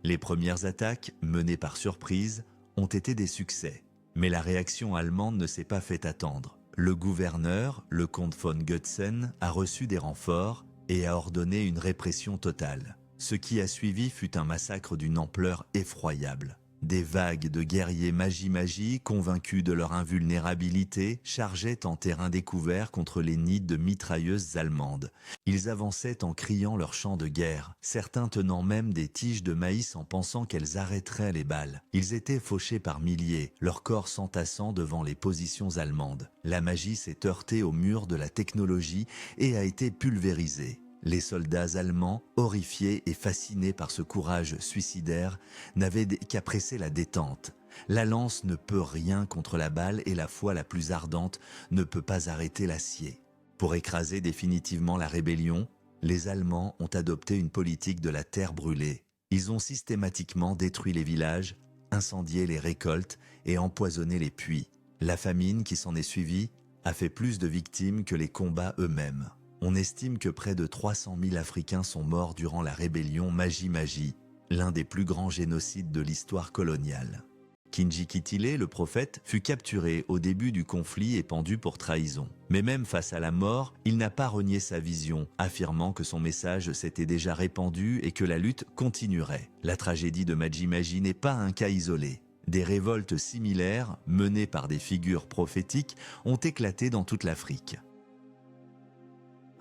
Les premières attaques, menées par surprise, ont été des succès. Mais la réaction allemande ne s'est pas fait attendre. Le gouverneur, le comte von Götzen, a reçu des renforts et a ordonné une répression totale. Ce qui a suivi fut un massacre d'une ampleur effroyable. Des vagues de guerriers magie-magie, convaincus de leur invulnérabilité, chargeaient en terrain découvert contre les nids de mitrailleuses allemandes. Ils avançaient en criant leurs chants de guerre, certains tenant même des tiges de maïs en pensant qu'elles arrêteraient les balles. Ils étaient fauchés par milliers, leurs corps s'entassant devant les positions allemandes. La magie s'est heurtée au mur de la technologie et a été pulvérisée. Les soldats allemands, horrifiés et fascinés par ce courage suicidaire, n'avaient qu'à presser la détente. La lance ne peut rien contre la balle et la foi la plus ardente ne peut pas arrêter l'acier. Pour écraser définitivement la rébellion, les Allemands ont adopté une politique de la terre brûlée. Ils ont systématiquement détruit les villages, incendié les récoltes et empoisonné les puits. La famine qui s'en est suivie a fait plus de victimes que les combats eux-mêmes. On estime que près de 300 000 Africains sont morts durant la rébellion Maji-Maji, l'un des plus grands génocides de l'histoire coloniale. Kinjekitile, le prophète, fut capturé au début du conflit et pendu pour trahison. Mais même face à la mort, il n'a pas renié sa vision, affirmant que son message s'était déjà répandu et que la lutte continuerait. La tragédie de Maji-Maji n'est pas un cas isolé. Des révoltes similaires, menées par des figures prophétiques, ont éclaté dans toute l'Afrique.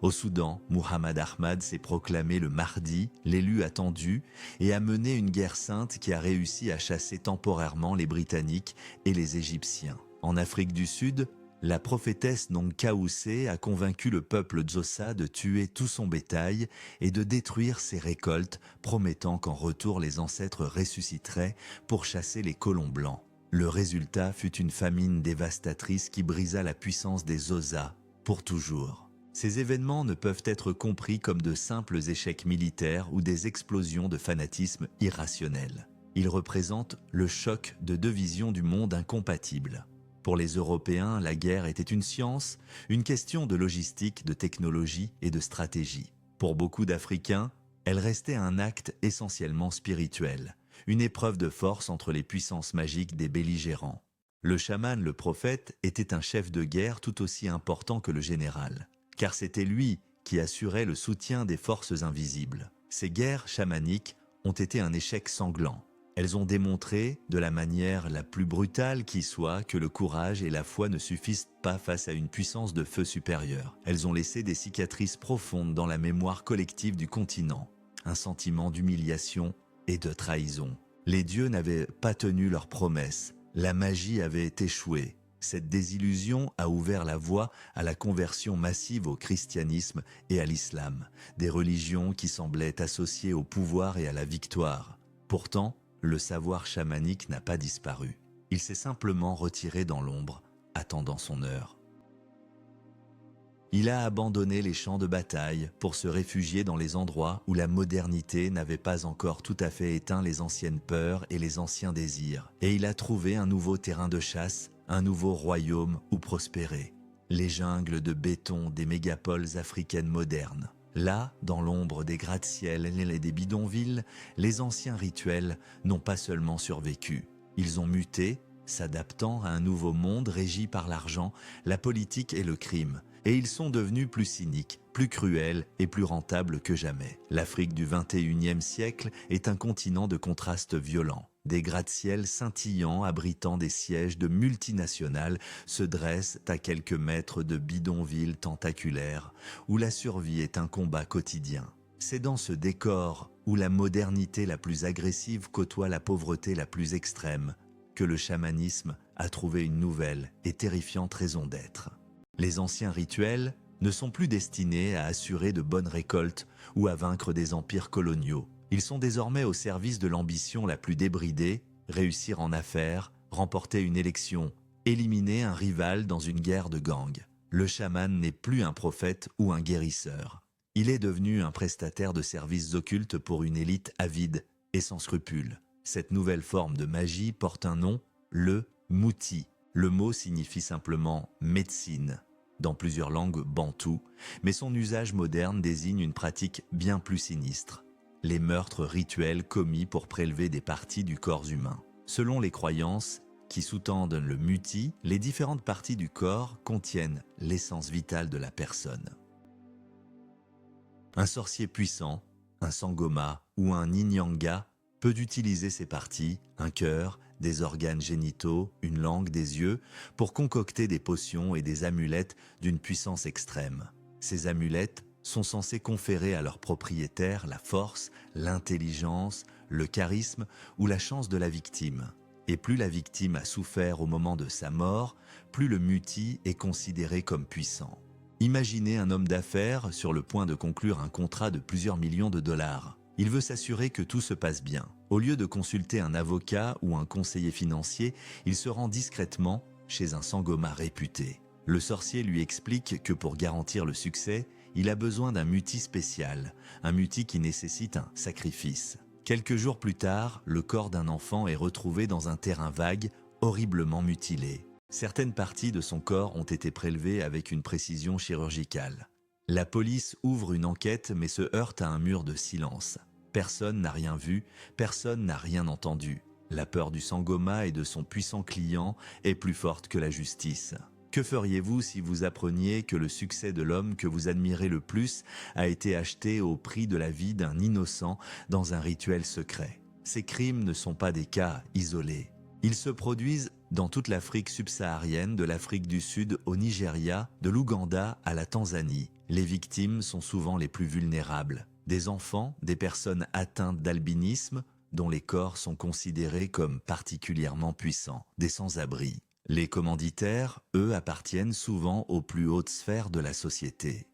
Au Soudan, Muhammad Ahmad s'est proclamé le Mahdi, l'élu attendu, et a mené une guerre sainte qui a réussi à chasser temporairement les Britanniques et les Égyptiens. En Afrique du Sud, la prophétesse Nonkaoussé a convaincu le peuple Xhosa de tuer tout son bétail et de détruire ses récoltes, promettant qu'en retour les ancêtres ressusciteraient pour chasser les colons blancs. Le résultat fut une famine dévastatrice qui brisa la puissance des Xhosa pour toujours. Ces événements ne peuvent être compris comme de simples échecs militaires ou des explosions de fanatisme irrationnel. Ils représentent le choc de deux visions du monde incompatibles. Pour les Européens, la guerre était une science, une question de logistique, de technologie et de stratégie. Pour beaucoup d'Africains, elle restait un acte essentiellement spirituel, une épreuve de force entre les puissances magiques des belligérants. Le chaman, le prophète, était un chef de guerre tout aussi important que le général. Car c'était lui qui assurait le soutien des forces invisibles. Ces guerres chamaniques ont été un échec sanglant. Elles ont démontré, de la manière la plus brutale qui soit, que le courage et la foi ne suffisent pas face à une puissance de feu supérieure. Elles ont laissé des cicatrices profondes dans la mémoire collective du continent, un sentiment d'humiliation et de trahison. Les dieux n'avaient pas tenu leurs promesses, la magie avait échoué. Cette désillusion a ouvert la voie à la conversion massive au christianisme et à l'islam, des religions qui semblaient associées au pouvoir et à la victoire. Pourtant, le savoir chamanique n'a pas disparu. Il s'est simplement retiré dans l'ombre, attendant son heure. Il a abandonné les champs de bataille pour se réfugier dans les endroits où la modernité n'avait pas encore tout à fait éteint les anciennes peurs et les anciens désirs. Et il a trouvé un nouveau terrain de chasse, un nouveau royaume où prospérer. Les jungles de béton des mégapoles africaines modernes. Là, dans l'ombre des gratte-ciel et des bidonvilles, les anciens rituels n'ont pas seulement survécu. Ils ont muté, s'adaptant à un nouveau monde régi par l'argent, la politique et le crime. Et ils sont devenus plus cyniques, plus cruels et plus rentables que jamais. L'Afrique du XXIe siècle est un continent de contrastes violents. Des gratte-ciel scintillants abritant des sièges de multinationales se dressent à quelques mètres de bidonvilles tentaculaires où la survie est un combat quotidien. C'est dans ce décor où la modernité la plus agressive côtoie la pauvreté la plus extrême que le chamanisme a trouvé une nouvelle et terrifiante raison d'être. Les anciens rituels ne sont plus destinés à assurer de bonnes récoltes ou à vaincre des empires coloniaux. Ils sont désormais au service de l'ambition la plus débridée, réussir en affaires, remporter une élection, éliminer un rival dans une guerre de gangs. le chaman n'est plus un prophète ou un guérisseur. Il est devenu un prestataire de services occultes pour une élite avide et sans scrupules. Cette nouvelle forme de magie porte un nom, le muti. Le mot signifie simplement médecine, dans plusieurs langues bantoues, mais son usage moderne désigne une pratique bien plus sinistre. Les meurtres rituels commis pour prélever des parties du corps humain. Selon les croyances qui sous-tendent le muti, les différentes parties du corps contiennent l'essence vitale de la personne. Un sorcier puissant, un sangoma ou un inyanga peut utiliser ces parties, un cœur, des organes génitaux, une langue, des yeux, pour concocter des potions et des amulettes d'une puissance extrême. Ces amulettes sont censées conférer à leurs propriétaires la force, l'intelligence, le charisme ou la chance de la victime. Et plus la victime a souffert au moment de sa mort, plus le muti est considéré comme puissant. Imaginez un homme d'affaires sur le point de conclure un contrat de plusieurs millions de dollars. Il veut s'assurer que tout se passe bien. Au lieu de consulter un avocat ou un conseiller financier, il se rend discrètement chez un sangoma réputé. Le sorcier lui explique que pour garantir le succès, il a besoin d'un muti spécial, un muti qui nécessite un sacrifice. Quelques jours plus tard, le corps d'un enfant est retrouvé dans un terrain vague, horriblement mutilé. Certaines parties de son corps ont été prélevées avec une précision chirurgicale. La police ouvre une enquête mais se heurte à un mur de silence. Personne n'a rien vu, personne n'a rien entendu. La peur du sangoma et de son puissant client est plus forte que la justice. Que feriez-vous si vous appreniez que le succès de l'homme que vous admirez le plus a été acheté au prix de la vie d'un innocent dans un rituel secret? Ces crimes ne sont pas des cas isolés. Ils se produisent dans toute l'Afrique subsaharienne, de l'Afrique du Sud au Nigeria, de l'Ouganda à la Tanzanie. Les victimes sont souvent les plus vulnérables. Des enfants, des personnes atteintes d'albinisme, dont les corps sont considérés comme particulièrement puissants, des sans-abri. Les commanditaires, eux, appartiennent souvent aux plus hautes sphères de la société.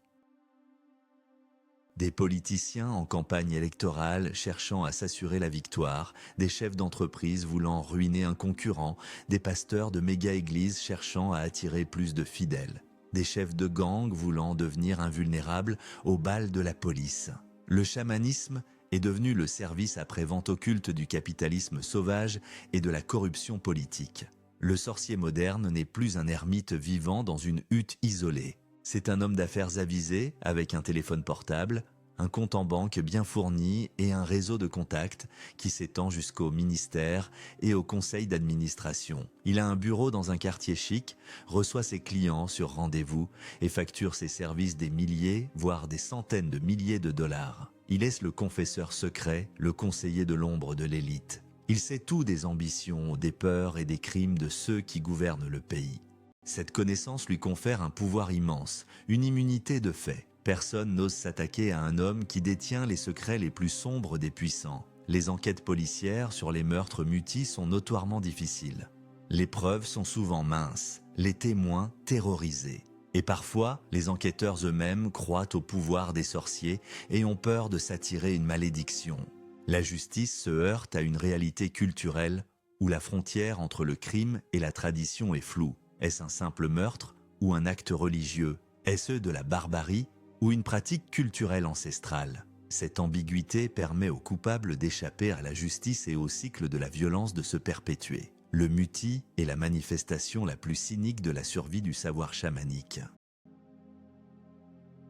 Des politiciens en campagne électorale cherchant à s'assurer la victoire, des chefs d'entreprise voulant ruiner un concurrent, des pasteurs de méga-églises cherchant à attirer plus de fidèles, des chefs de gang voulant devenir invulnérables au bal de la police. Le chamanisme est devenu le service après-vente occulte du capitalisme sauvage et de la corruption politique. Le sorcier moderne n'est plus un ermite vivant dans une hutte isolée. C'est un homme d'affaires avisé, avec un téléphone portable, un compte en banque bien fourni et un réseau de contacts qui s'étend jusqu'au ministère et au conseil d'administration. Il a un bureau dans un quartier chic, reçoit ses clients sur rendez-vous et facture ses services des milliers, voire des centaines de milliers de dollars. Il est le confesseur secret, le conseiller de l'ombre de l'élite. Il sait tout des ambitions, des peurs et des crimes de ceux qui gouvernent le pays. Cette connaissance lui confère un pouvoir immense, une immunité de fait. Personne n'ose s'attaquer à un homme qui détient les secrets les plus sombres des puissants. Les enquêtes policières sur les meurtres mutis sont notoirement difficiles. Les preuves sont souvent minces, les témoins terrorisés. Et parfois, les enquêteurs eux-mêmes croient au pouvoir des sorciers et ont peur de s'attirer une malédiction. La justice se heurte à une réalité culturelle où la frontière entre le crime et la tradition est floue. Est-ce un simple meurtre ou un acte religieux? Est-ce de la barbarie ou une pratique culturelle ancestrale? Cette ambiguïté permet aux coupables d'échapper à la justice et au cycle de la violence de se perpétuer. Le muti est la manifestation la plus cynique de la survie du savoir chamanique.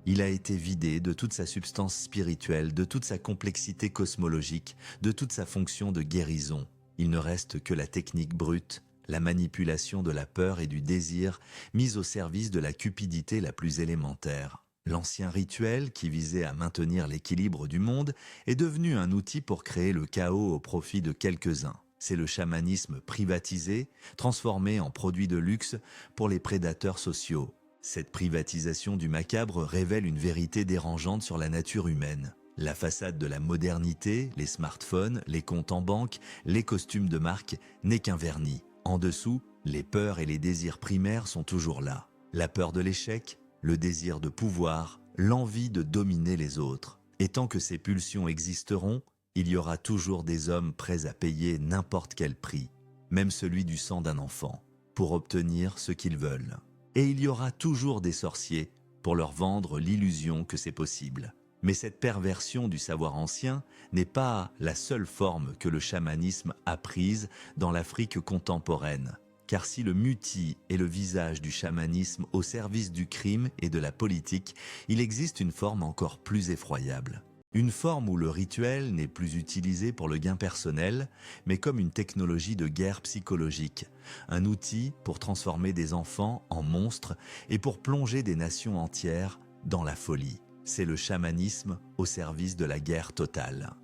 Il a été vidé de toute sa substance spirituelle, de toute sa complexité cosmologique, de toute sa fonction de guérison. Il ne reste que la technique brute, la manipulation de la peur et du désir mise au service de la cupidité la plus élémentaire. L'ancien rituel, qui visait à maintenir l'équilibre du monde, est devenu un outil pour créer le chaos au profit de quelques-uns. C'est le chamanisme privatisé, transformé en produit de luxe pour les prédateurs sociaux. Cette privatisation du macabre révèle une vérité dérangeante sur la nature humaine. La façade de la modernité, les smartphones, les comptes en banque, les costumes de marque n'est qu'un vernis. En dessous, les peurs et les désirs primaires sont toujours là. La peur de l'échec, le désir de pouvoir, l'envie de dominer les autres. Et tant que ces pulsions existeront, il y aura toujours des hommes prêts à payer n'importe quel prix, même celui du sang d'un enfant, pour obtenir ce qu'ils veulent. Et il y aura toujours des sorciers pour leur vendre l'illusion que c'est possible. Mais cette perversion du savoir ancien n'est pas la seule forme que le chamanisme a prise dans l'Afrique contemporaine. Car si le muti est le visage du chamanisme au service du crime et de la politique, il existe une forme encore plus effroyable. Une forme où le rituel n'est plus utilisé pour le gain personnel, mais comme une technologie de guerre psychologique, un outil pour transformer des enfants en monstres et pour plonger des nations entières dans la folie. C'est le chamanisme au service de la guerre totale.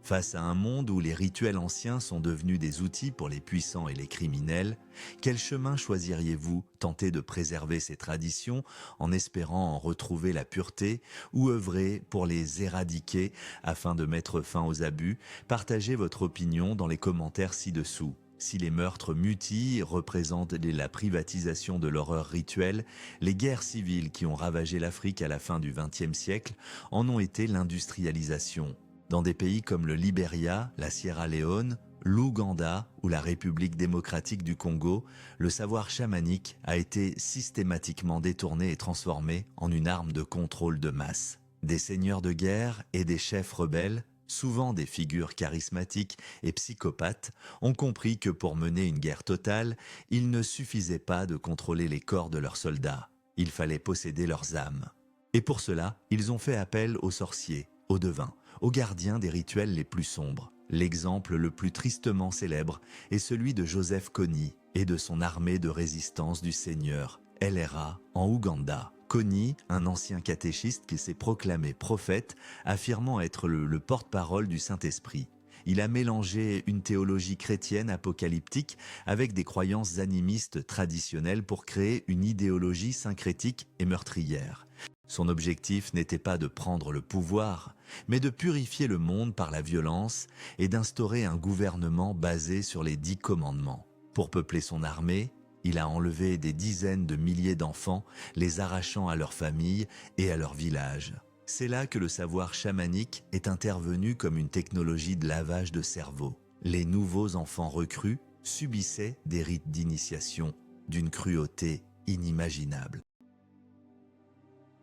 Face à un monde où les rituels anciens sont devenus des outils pour les puissants et les criminels, quel chemin choisiriez-vous? Tenter de préserver ces traditions en espérant en retrouver la pureté ou œuvrer pour les éradiquer afin de mettre fin aux abus? Partagez votre opinion dans les commentaires ci-dessous. Si les meurtres mutis représentent la privatisation de l'horreur rituelle, les guerres civiles qui ont ravagé l'Afrique à la fin du XXe siècle en ont été l'industrialisation. Dans des pays comme le Libéria, la Sierra Leone, l'Ouganda ou la République démocratique du Congo, le savoir chamanique a été systématiquement détourné et transformé en une arme de contrôle de masse. Des seigneurs de guerre et des chefs rebelles, souvent des figures charismatiques et psychopathes, ont compris que pour mener une guerre totale, il ne suffisait pas de contrôler les corps de leurs soldats, il fallait posséder leurs âmes. Et pour cela, ils ont fait appel aux sorciers, aux devins, aux gardiens des rituels les plus sombres. L'exemple le plus tristement célèbre est celui de Joseph Kony et de son armée de résistance du Seigneur, LRA, en Ouganda. Kony, un ancien catéchiste qui s'est proclamé prophète, affirmant être le porte-parole du Saint-Esprit. Il a mélangé une théologie chrétienne apocalyptique avec des croyances animistes traditionnelles pour créer une idéologie syncrétique et meurtrière. Son objectif n'était pas de prendre le pouvoir, mais de purifier le monde par la violence et d'instaurer un gouvernement basé sur les 10 commandements. Pour peupler son armée, il a enlevé des dizaines de milliers d'enfants, les arrachant à leur famille et à leur village. C'est là que le savoir chamanique est intervenu comme une technologie de lavage de cerveau. Les nouveaux enfants recrues subissaient des rites d'initiation d'une cruauté inimaginable.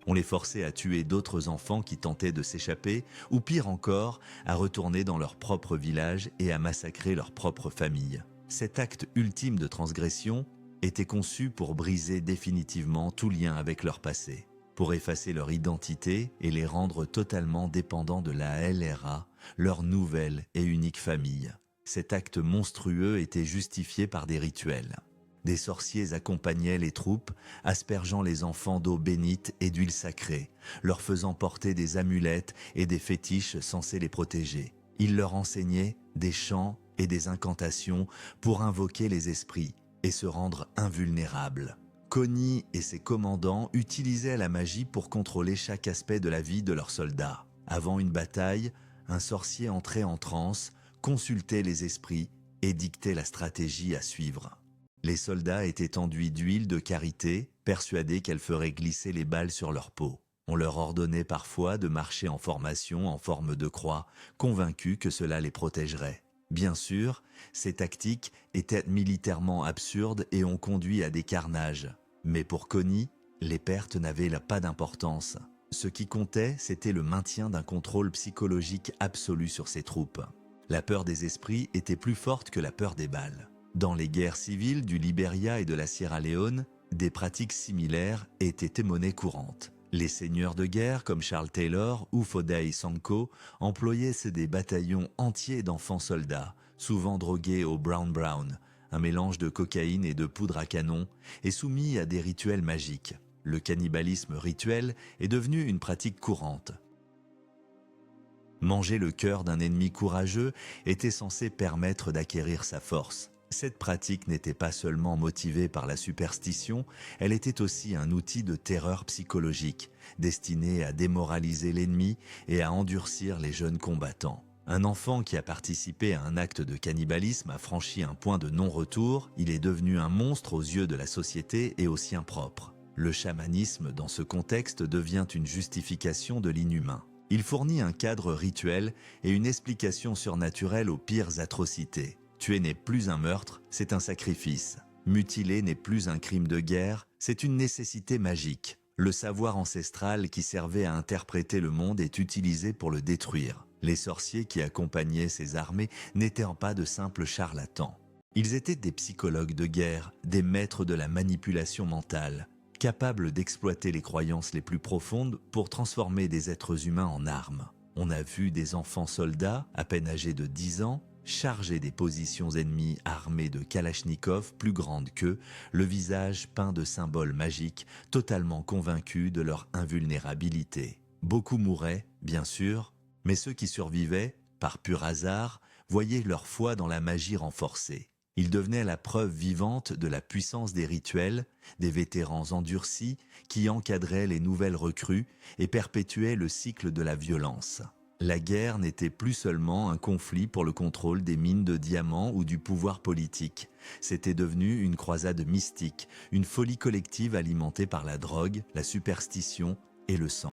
On les forçait à tuer d'autres enfants qui tentaient de s'échapper, ou pire encore, à retourner dans leur propre village et à massacrer leur propre famille. Cet acte ultime de transgression était conçu pour briser définitivement tout lien avec leur passé, pour effacer leur identité et les rendre totalement dépendants de la LRA, leur nouvelle et unique famille. Cet acte monstrueux était justifié par des rituels. Des sorciers accompagnaient les troupes, aspergeant les enfants d'eau bénite et d'huile sacrée, leur faisant porter des amulettes et des fétiches censés les protéger. Ils leur enseignaient des chants et des incantations pour invoquer les esprits et se rendre invulnérables. Kony et ses commandants utilisaient la magie pour contrôler chaque aspect de la vie de leurs soldats. Avant une bataille, un sorcier entrait en transe, consultait les esprits et dictait la stratégie à suivre. Les soldats étaient enduits d'huile de karité, persuadés qu'elle ferait glisser les balles sur leur peau. On leur ordonnait parfois de marcher en formation en forme de croix, convaincus que cela les protégerait. Bien sûr, ces tactiques étaient militairement absurdes et ont conduit à des carnages. Mais pour Kony, les pertes n'avaient pas d'importance. Ce qui comptait, c'était le maintien d'un contrôle psychologique absolu sur ses troupes. La peur des esprits était plus forte que la peur des balles. Dans les guerres civiles du Libéria et de la Sierra Leone, des pratiques similaires étaient monnaie courante. Les seigneurs de guerre comme Charles Taylor ou Foday Sankoh employaient des bataillons entiers d'enfants soldats, souvent drogués au Brown Brown, un mélange de cocaïne et de poudre à canon, et soumis à des rituels magiques. Le cannibalisme rituel est devenu une pratique courante. Manger le cœur d'un ennemi courageux était censé permettre d'acquérir sa force. Cette pratique n'était pas seulement motivée par la superstition, elle était aussi un outil de terreur psychologique, destiné à démoraliser l'ennemi et à endurcir les jeunes combattants. Un enfant qui a participé à un acte de cannibalisme a franchi un point de non-retour, il est devenu un monstre aux yeux de la société et aux siens propres. Le chamanisme, dans ce contexte, devient une justification de l'inhumain. Il fournit un cadre rituel et une explication surnaturelle aux pires atrocités. Tuer n'est plus un meurtre, c'est un sacrifice. Mutiler n'est plus un crime de guerre, c'est une nécessité magique. Le savoir ancestral qui servait à interpréter le monde est utilisé pour le détruire. Les sorciers qui accompagnaient ces armées n'étaient pas de simples charlatans. Ils étaient des psychologues de guerre, des maîtres de la manipulation mentale, capables d'exploiter les croyances les plus profondes pour transformer des êtres humains en armes. On a vu des enfants soldats, à peine âgés de 10 ans, charger des positions ennemies armés de kalachnikovs plus grandes qu'eux, le visage peint de symboles magiques, totalement convaincus de leur invulnérabilité. Beaucoup mouraient, bien sûr, mais ceux qui survivaient, par pur hasard, voyaient leur foi dans la magie renforcée. Ils devenaient la preuve vivante de la puissance des rituels, des vétérans endurcis qui encadraient les nouvelles recrues et perpétuaient le cycle de la violence. La guerre n'était plus seulement un conflit pour le contrôle des mines de diamants ou du pouvoir politique. C'était devenu une croisade mystique, une folie collective alimentée par la drogue, la superstition et le sang.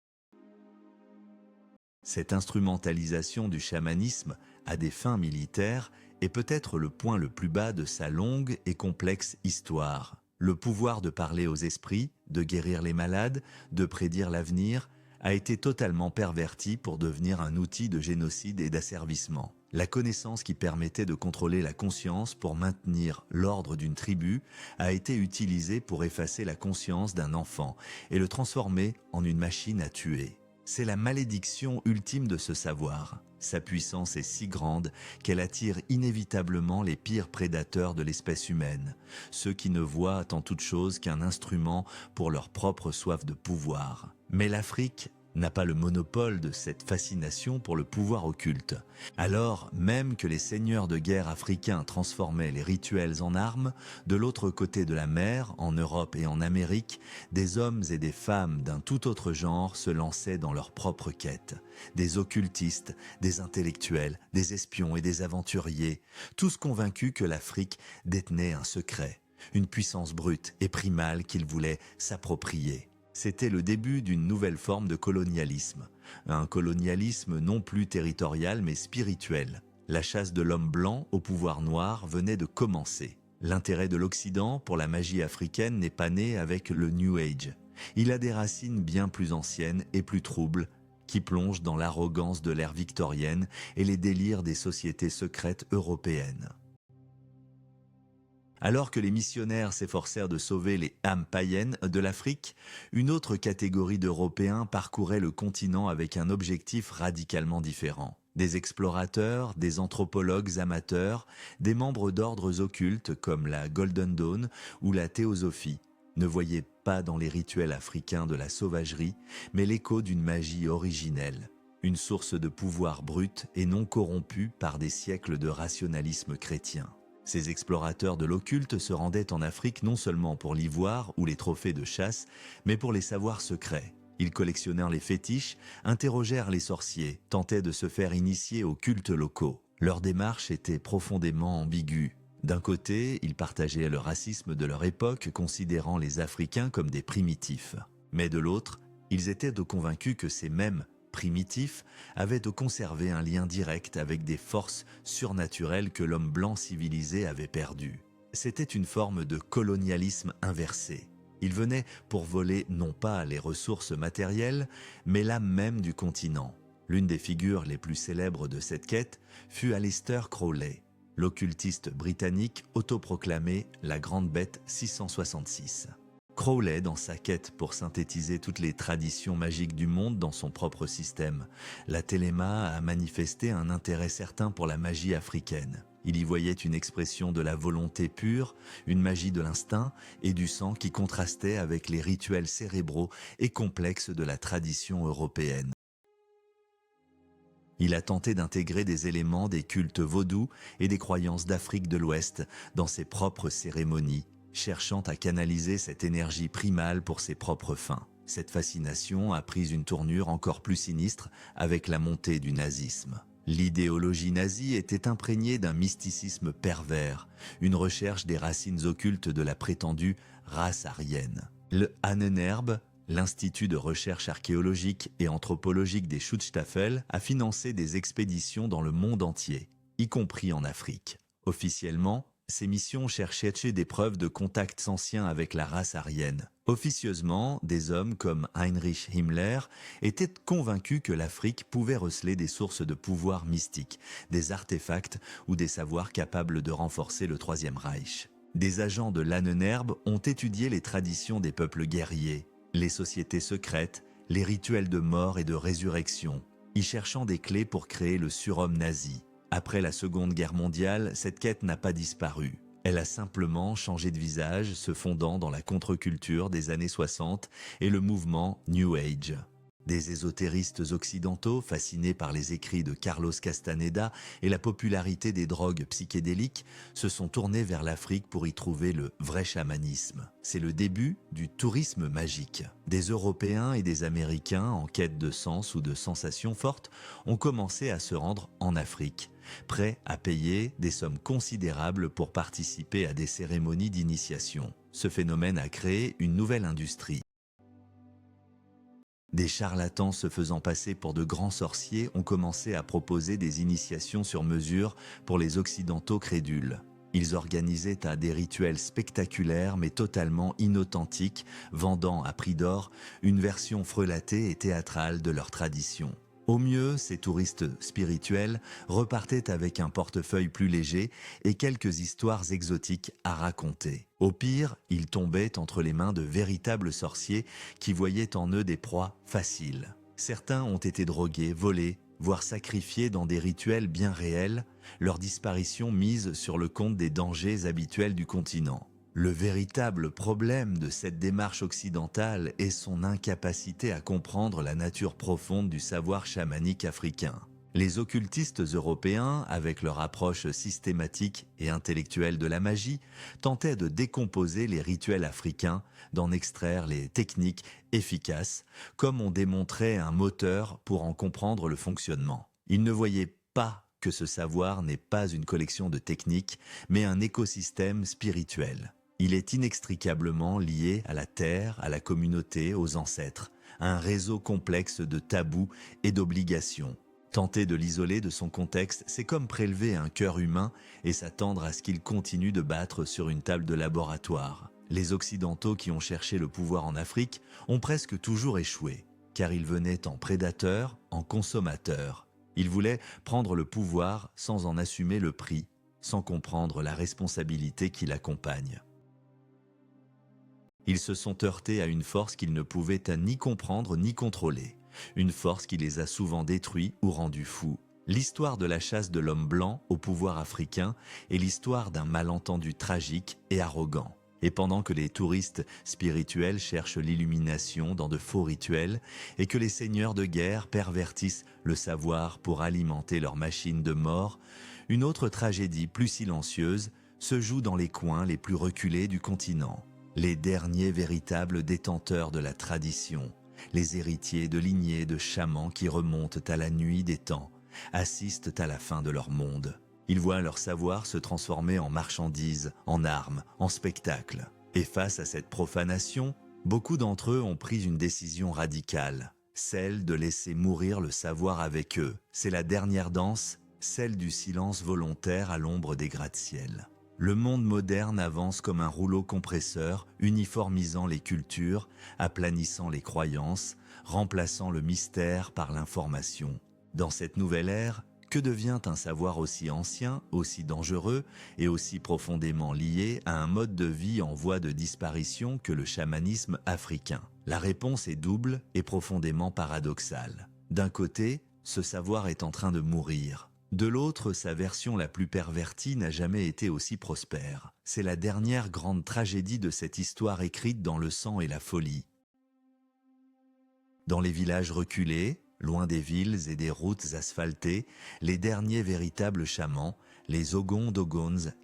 Cette instrumentalisation du chamanisme à des fins militaires est peut-être le point le plus bas de sa longue et complexe histoire. Le pouvoir de parler aux esprits, de guérir les malades, de prédire l'avenir, a été totalement perverti pour devenir un outil de génocide et d'asservissement. La connaissance qui permettait de contrôler la conscience pour maintenir l'ordre d'une tribu a été utilisée pour effacer la conscience d'un enfant et le transformer en une machine à tuer. C'est la malédiction ultime de ce savoir. Sa puissance est si grande qu'elle attire inévitablement les pires prédateurs de l'espèce humaine, ceux qui ne voient en toute chose qu'un instrument pour leur propre soif de pouvoir. Mais l'Afrique n'a pas le monopole de cette fascination pour le pouvoir occulte. Alors, même que les seigneurs de guerre africains transformaient les rituels en armes, de l'autre côté de la mer, en Europe et en Amérique, des hommes et des femmes d'un tout autre genre se lançaient dans leur propre quête. Des occultistes, des intellectuels, des espions et des aventuriers, tous convaincus que l'Afrique détenait un secret, une puissance brute et primale qu'ils voulaient s'approprier. C'était le début d'une nouvelle forme de colonialisme. Un colonialisme non plus territorial mais spirituel. La chasse de l'homme blanc au pouvoir noir venait de commencer. L'intérêt de l'Occident pour la magie africaine n'est pas né avec le New Age. Il a des racines bien plus anciennes et plus troubles, qui plongent dans l'arrogance de l'ère victorienne et les délires des sociétés secrètes européennes. Alors que les missionnaires s'efforcèrent de sauver les âmes païennes de l'Afrique, une autre catégorie d'Européens parcourait le continent avec un objectif radicalement différent. Des explorateurs, des anthropologues amateurs, des membres d'ordres occultes comme la Golden Dawn ou la théosophie ne voyaient pas dans les rituels africains de la sauvagerie, mais l'écho d'une magie originelle, une source de pouvoir brut et non corrompue par des siècles de rationalisme chrétien. Ces explorateurs de l'occulte se rendaient en Afrique non seulement pour l'ivoire ou les trophées de chasse, mais pour les savoirs secrets. Ils collectionnèrent les fétiches, interrogèrent les sorciers, tentaient de se faire initier aux cultes locaux. Leur démarche était profondément ambiguë. D'un côté, ils partageaient le racisme de leur époque, considérant les Africains comme des primitifs. Mais de l'autre, ils étaient convaincus que ces mêmes primitifs avaient de conserver un lien direct avec des forces surnaturelles que l'homme blanc civilisé avait perdues. C'était une forme de colonialisme inversé. Ils venaient pour voler non pas les ressources matérielles, mais l'âme même du continent. L'une des figures les plus célèbres de cette quête fut Aleister Crowley, l'occultiste britannique autoproclamé la Grande Bête 666. Crowley, dans sa quête pour synthétiser toutes les traditions magiques du monde dans son propre système, la Thelema a manifesté un intérêt certain pour la magie africaine. Il y voyait une expression de la volonté pure, une magie de l'instinct et du sang qui contrastait avec les rituels cérébraux et complexes de la tradition européenne. Il a tenté d'intégrer des éléments des cultes vaudous et des croyances d'Afrique de l'Ouest dans ses propres cérémonies, cherchant à canaliser cette énergie primale pour ses propres fins. Cette fascination a pris une tournure encore plus sinistre avec la montée du nazisme. L'idéologie nazie était imprégnée d'un mysticisme pervers, une recherche des racines occultes de la prétendue race aryenne. Le Ahnenerbe, l'Institut de recherche archéologique et anthropologique des Schutzstaffel, a financé des expéditions dans le monde entier, y compris en Afrique. Officiellement, Ces missions cherchaient des preuves de contacts anciens avec la race aryenne. Officieusement, des hommes comme Heinrich Himmler étaient convaincus que l'Afrique pouvait receler des sources de pouvoir mystique, des artefacts ou des savoirs capables de renforcer le Troisième Reich. Des agents de Lahnenerbe ont étudié les traditions des peuples guerriers, les sociétés secrètes, les rituels de mort et de résurrection, y cherchant des clés pour créer le surhomme nazi. Après la Seconde Guerre mondiale, cette quête n'a pas disparu. Elle a simplement changé de visage, se fondant dans la contre-culture des années 60 et le mouvement New Age. Des ésotéristes occidentaux, fascinés par les écrits de Carlos Castaneda et la popularité des drogues psychédéliques, se sont tournés vers l'Afrique pour y trouver le vrai chamanisme. C'est le début du tourisme magique. Des Européens et des Américains, en quête de sens ou de sensations fortes, ont commencé à se rendre en Afrique, prêts à payer des sommes considérables pour participer à des cérémonies d'initiation. Ce phénomène a créé une nouvelle industrie. Des charlatans se faisant passer pour de grands sorciers ont commencé à proposer des initiations sur mesure pour les occidentaux crédules. Ils organisaient des rituels spectaculaires mais totalement inauthentiques, vendant à prix d'or une version frelatée et théâtrale de leur tradition. Au mieux, ces touristes spirituels repartaient avec un portefeuille plus léger et quelques histoires exotiques à raconter. Au pire, ils tombaient entre les mains de véritables sorciers qui voyaient en eux des proies faciles. Certains ont été drogués, volés, voire sacrifiés dans des rituels bien réels, leur disparition mise sur le compte des dangers habituels du continent. Le véritable problème de cette démarche occidentale est son incapacité à comprendre la nature profonde du savoir chamanique africain. Les occultistes européens, avec leur approche systématique et intellectuelle de la magie, tentaient de décomposer les rituels africains, d'en extraire les techniques efficaces, comme on démontrait un moteur pour en comprendre le fonctionnement. Ils ne voyaient pas que ce savoir n'est pas une collection de techniques, mais un écosystème spirituel. Il est inextricablement lié à la terre, à la communauté, aux ancêtres, à un réseau complexe de tabous et d'obligations. Tenter de l'isoler de son contexte, c'est comme prélever un cœur humain et s'attendre à ce qu'il continue de battre sur une table de laboratoire. Les Occidentaux qui ont cherché le pouvoir en Afrique ont presque toujours échoué, car ils venaient en prédateurs, en consommateurs. Ils voulaient prendre le pouvoir sans en assumer le prix, sans comprendre la responsabilité qui l'accompagne. Ils se sont heurtés à une force qu'ils ne pouvaient ni comprendre ni contrôler, une force qui les a souvent détruits ou rendus fous. L'histoire de la chasse de l'homme blanc au pouvoir africain est l'histoire d'un malentendu tragique et arrogant. Et pendant que les touristes spirituels cherchent l'illumination dans de faux rituels et que les seigneurs de guerre pervertissent le savoir pour alimenter leurs machines de mort, une autre tragédie plus silencieuse se joue dans les coins les plus reculés du continent. Les derniers véritables détenteurs de la tradition, les héritiers de lignées de chamans qui remontent à la nuit des temps, assistent à la fin de leur monde. Ils voient leur savoir se transformer en marchandises, en armes, en spectacles. Et face à cette profanation, beaucoup d'entre eux ont pris une décision radicale, celle de laisser mourir le savoir avec eux. C'est la dernière danse, celle du silence volontaire à l'ombre des gratte-ciel. Le monde moderne avance comme un rouleau compresseur, uniformisant les cultures, aplanissant les croyances, remplaçant le mystère par l'information. Dans cette nouvelle ère, que devient un savoir aussi ancien, aussi dangereux et aussi profondément lié à un mode de vie en voie de disparition que le chamanisme africain? La réponse est double et profondément paradoxale. D'un côté, ce savoir est en train de mourir. De l'autre, sa version la plus pervertie n'a jamais été aussi prospère. C'est la dernière grande tragédie de cette histoire écrite dans le sang et la folie. Dans les villages reculés, loin des villes et des routes asphaltées, les derniers véritables chamans, les Ogons,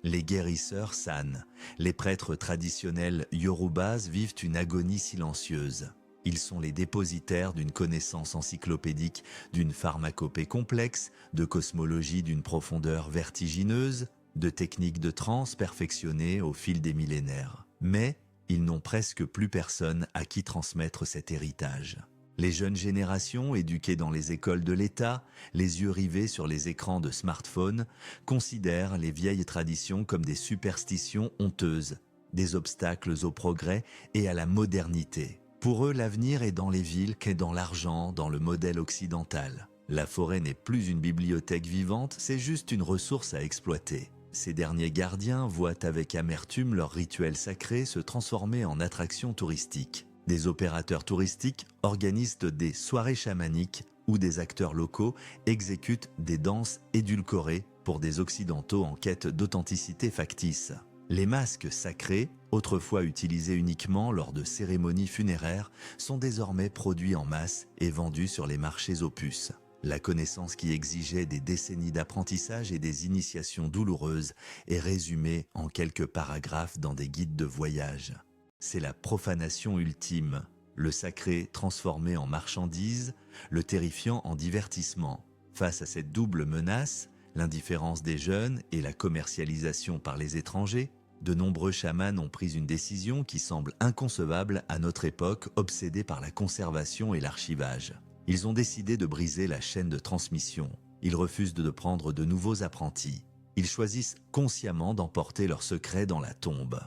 les guérisseurs San, les prêtres traditionnels Yorubas vivent une agonie silencieuse. Ils sont les dépositaires d'une connaissance encyclopédique, d'une pharmacopée complexe, de cosmologie d'une profondeur vertigineuse, de techniques de transe perfectionnées au fil des millénaires. Mais ils n'ont presque plus personne à qui transmettre cet héritage. Les jeunes générations, éduquées dans les écoles de l'État, les yeux rivés sur les écrans de smartphones, considèrent les vieilles traditions comme des superstitions honteuses, des obstacles au progrès et à la modernité. Pour eux, l'avenir est dans les villes qu'est dans l'argent, dans le modèle occidental. La forêt n'est plus une bibliothèque vivante, c'est juste une ressource à exploiter. Ces derniers gardiens voient avec amertume leurs rituels sacrés se transformer en attractions touristiques. Des opérateurs touristiques organisent des soirées chamaniques où des acteurs locaux exécutent des danses édulcorées pour des occidentaux en quête d'authenticité factice. Les masques sacrés, autrefois utilisés uniquement lors de cérémonies funéraires, sont désormais produits en masse et vendus sur les marchés aux puces. La connaissance qui exigeait des décennies d'apprentissage et des initiations douloureuses est résumée en quelques paragraphes dans des guides de voyage. C'est la profanation ultime, le sacré transformé en marchandise, le terrifiant en divertissement. Face à cette double menace, l'indifférence des jeunes et la commercialisation par les étrangers, de nombreux chamans ont pris une décision qui semble inconcevable à notre époque obsédée par la conservation et l'archivage. Ils ont décidé de briser la chaîne de transmission. Ils refusent de prendre de nouveaux apprentis. Ils choisissent consciemment d'emporter leurs secrets dans la tombe.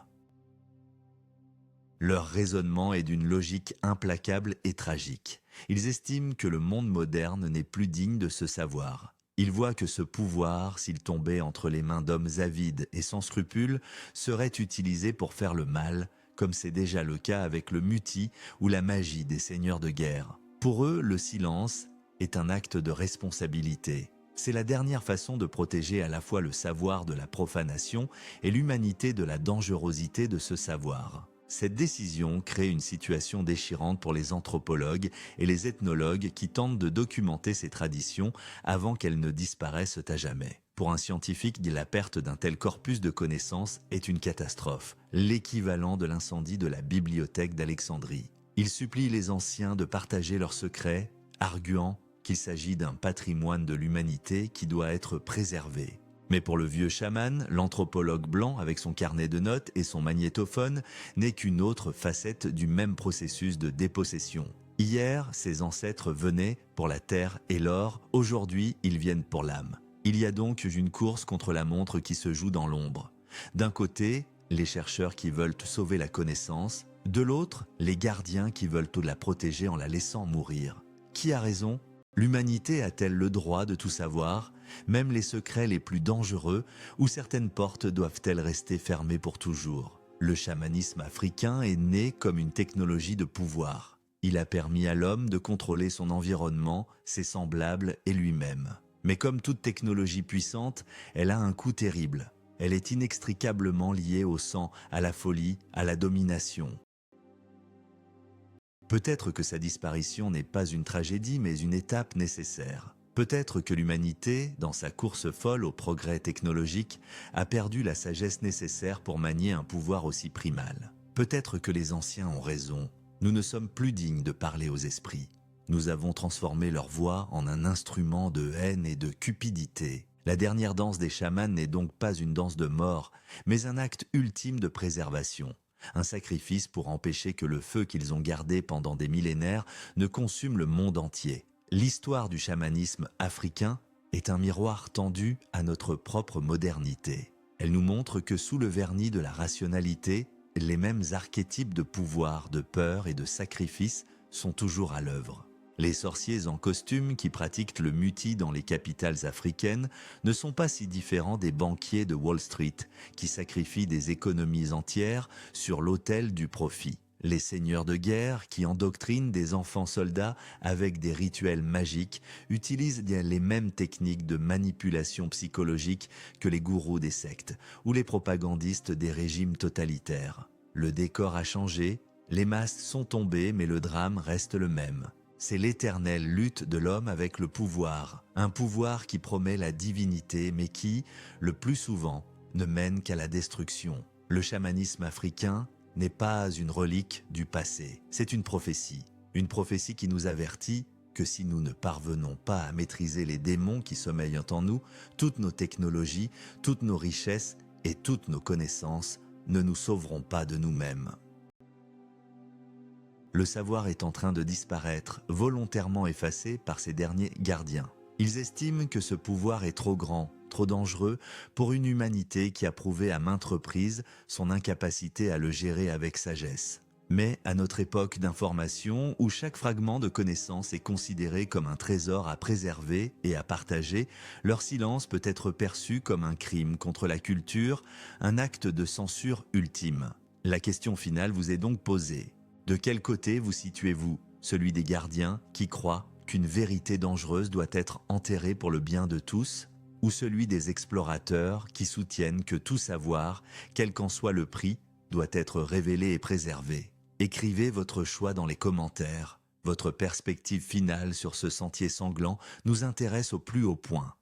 Leur raisonnement est d'une logique implacable et tragique. Ils estiment que le monde moderne n'est plus digne de ce savoir. Ils voient que ce pouvoir, s'il tombait entre les mains d'hommes avides et sans scrupules, serait utilisé pour faire le mal, comme c'est déjà le cas avec le muti ou la magie des seigneurs de guerre. Pour eux, le silence est un acte de responsabilité. C'est la dernière façon de protéger à la fois le savoir de la profanation et l'humanité de la dangerosité de ce savoir. Cette décision crée une situation déchirante pour les anthropologues et les ethnologues qui tentent de documenter ces traditions avant qu'elles ne disparaissent à jamais. Pour un scientifique, la perte d'un tel corpus de connaissances est une catastrophe, l'équivalent de l'incendie de la bibliothèque d'Alexandrie. Il supplie les anciens de partager leurs secrets, arguant qu'il s'agit d'un patrimoine de l'humanité qui doit être préservé. Mais pour le vieux chaman, l'anthropologue blanc avec son carnet de notes et son magnétophone n'est qu'une autre facette du même processus de dépossession. Hier, ses ancêtres venaient pour la terre et l'or, aujourd'hui ils viennent pour l'âme. Il y a donc une course contre la montre qui se joue dans l'ombre. D'un côté, les chercheurs qui veulent sauver la connaissance, de l'autre, les gardiens qui veulent la protéger en la laissant mourir. Qui a raison ? L'humanité a-t-elle le droit de tout savoir, même les secrets les plus dangereux, ou certaines portes doivent-elles rester fermées pour toujours ? Le chamanisme africain est né comme une technologie de pouvoir. Il a permis à l'homme de contrôler son environnement, ses semblables et lui-même. Mais comme toute technologie puissante, elle a un coût terrible. Elle est inextricablement liée au sang, à la folie, à la domination. Peut-être que sa disparition n'est pas une tragédie, mais une étape nécessaire. Peut-être que l'humanité, dans sa course folle au progrès technologique, a perdu la sagesse nécessaire pour manier un pouvoir aussi primal. Peut-être que les anciens ont raison. Nous ne sommes plus dignes de parler aux esprits. Nous avons transformé leur voix en un instrument de haine et de cupidité. La dernière danse des chamans n'est donc pas une danse de mort, mais un acte ultime de préservation. Un sacrifice pour empêcher que le feu qu'ils ont gardé pendant des millénaires ne consume le monde entier. L'histoire du chamanisme africain est un miroir tendu à notre propre modernité. Elle nous montre que sous le vernis de la rationalité, les mêmes archétypes de pouvoir, de peur et de sacrifice sont toujours à l'œuvre. Les sorciers en costume qui pratiquent le muti dans les capitales africaines ne sont pas si différents des banquiers de Wall Street qui sacrifient des économies entières sur l'autel du profit. Les seigneurs de guerre qui endoctrinent des enfants soldats avec des rituels magiques utilisent les mêmes techniques de manipulation psychologique que les gourous des sectes ou les propagandistes des régimes totalitaires. Le décor a changé, les masques sont tombés mais le drame reste le même. C'est l'éternelle lutte de l'homme avec le pouvoir, un pouvoir qui promet la divinité mais qui, le plus souvent, ne mène qu'à la destruction. Le chamanisme africain n'est pas une relique du passé, c'est une prophétie qui nous avertit que si nous ne parvenons pas à maîtriser les démons qui sommeillent en nous, toutes nos technologies, toutes nos richesses et toutes nos connaissances ne nous sauveront pas de nous-mêmes. Le savoir est en train de disparaître, volontairement effacé par ces derniers gardiens. Ils estiment que ce pouvoir est trop grand, trop dangereux pour une humanité qui a prouvé à maintes reprises son incapacité à le gérer avec sagesse. Mais à notre époque d'information, où chaque fragment de connaissance est considéré comme un trésor à préserver et à partager, leur silence peut être perçu comme un crime contre la culture, un acte de censure ultime. La question finale vous est donc posée. De quel côté vous situez-vous? Celui des gardiens qui croient qu'une vérité dangereuse doit être enterrée pour le bien de tous, ou celui des explorateurs qui soutiennent que tout savoir, quel qu'en soit le prix, doit être révélé et préservé? Écrivez votre choix dans les commentaires. Votre perspective finale sur ce sentier sanglant nous intéresse au plus haut point.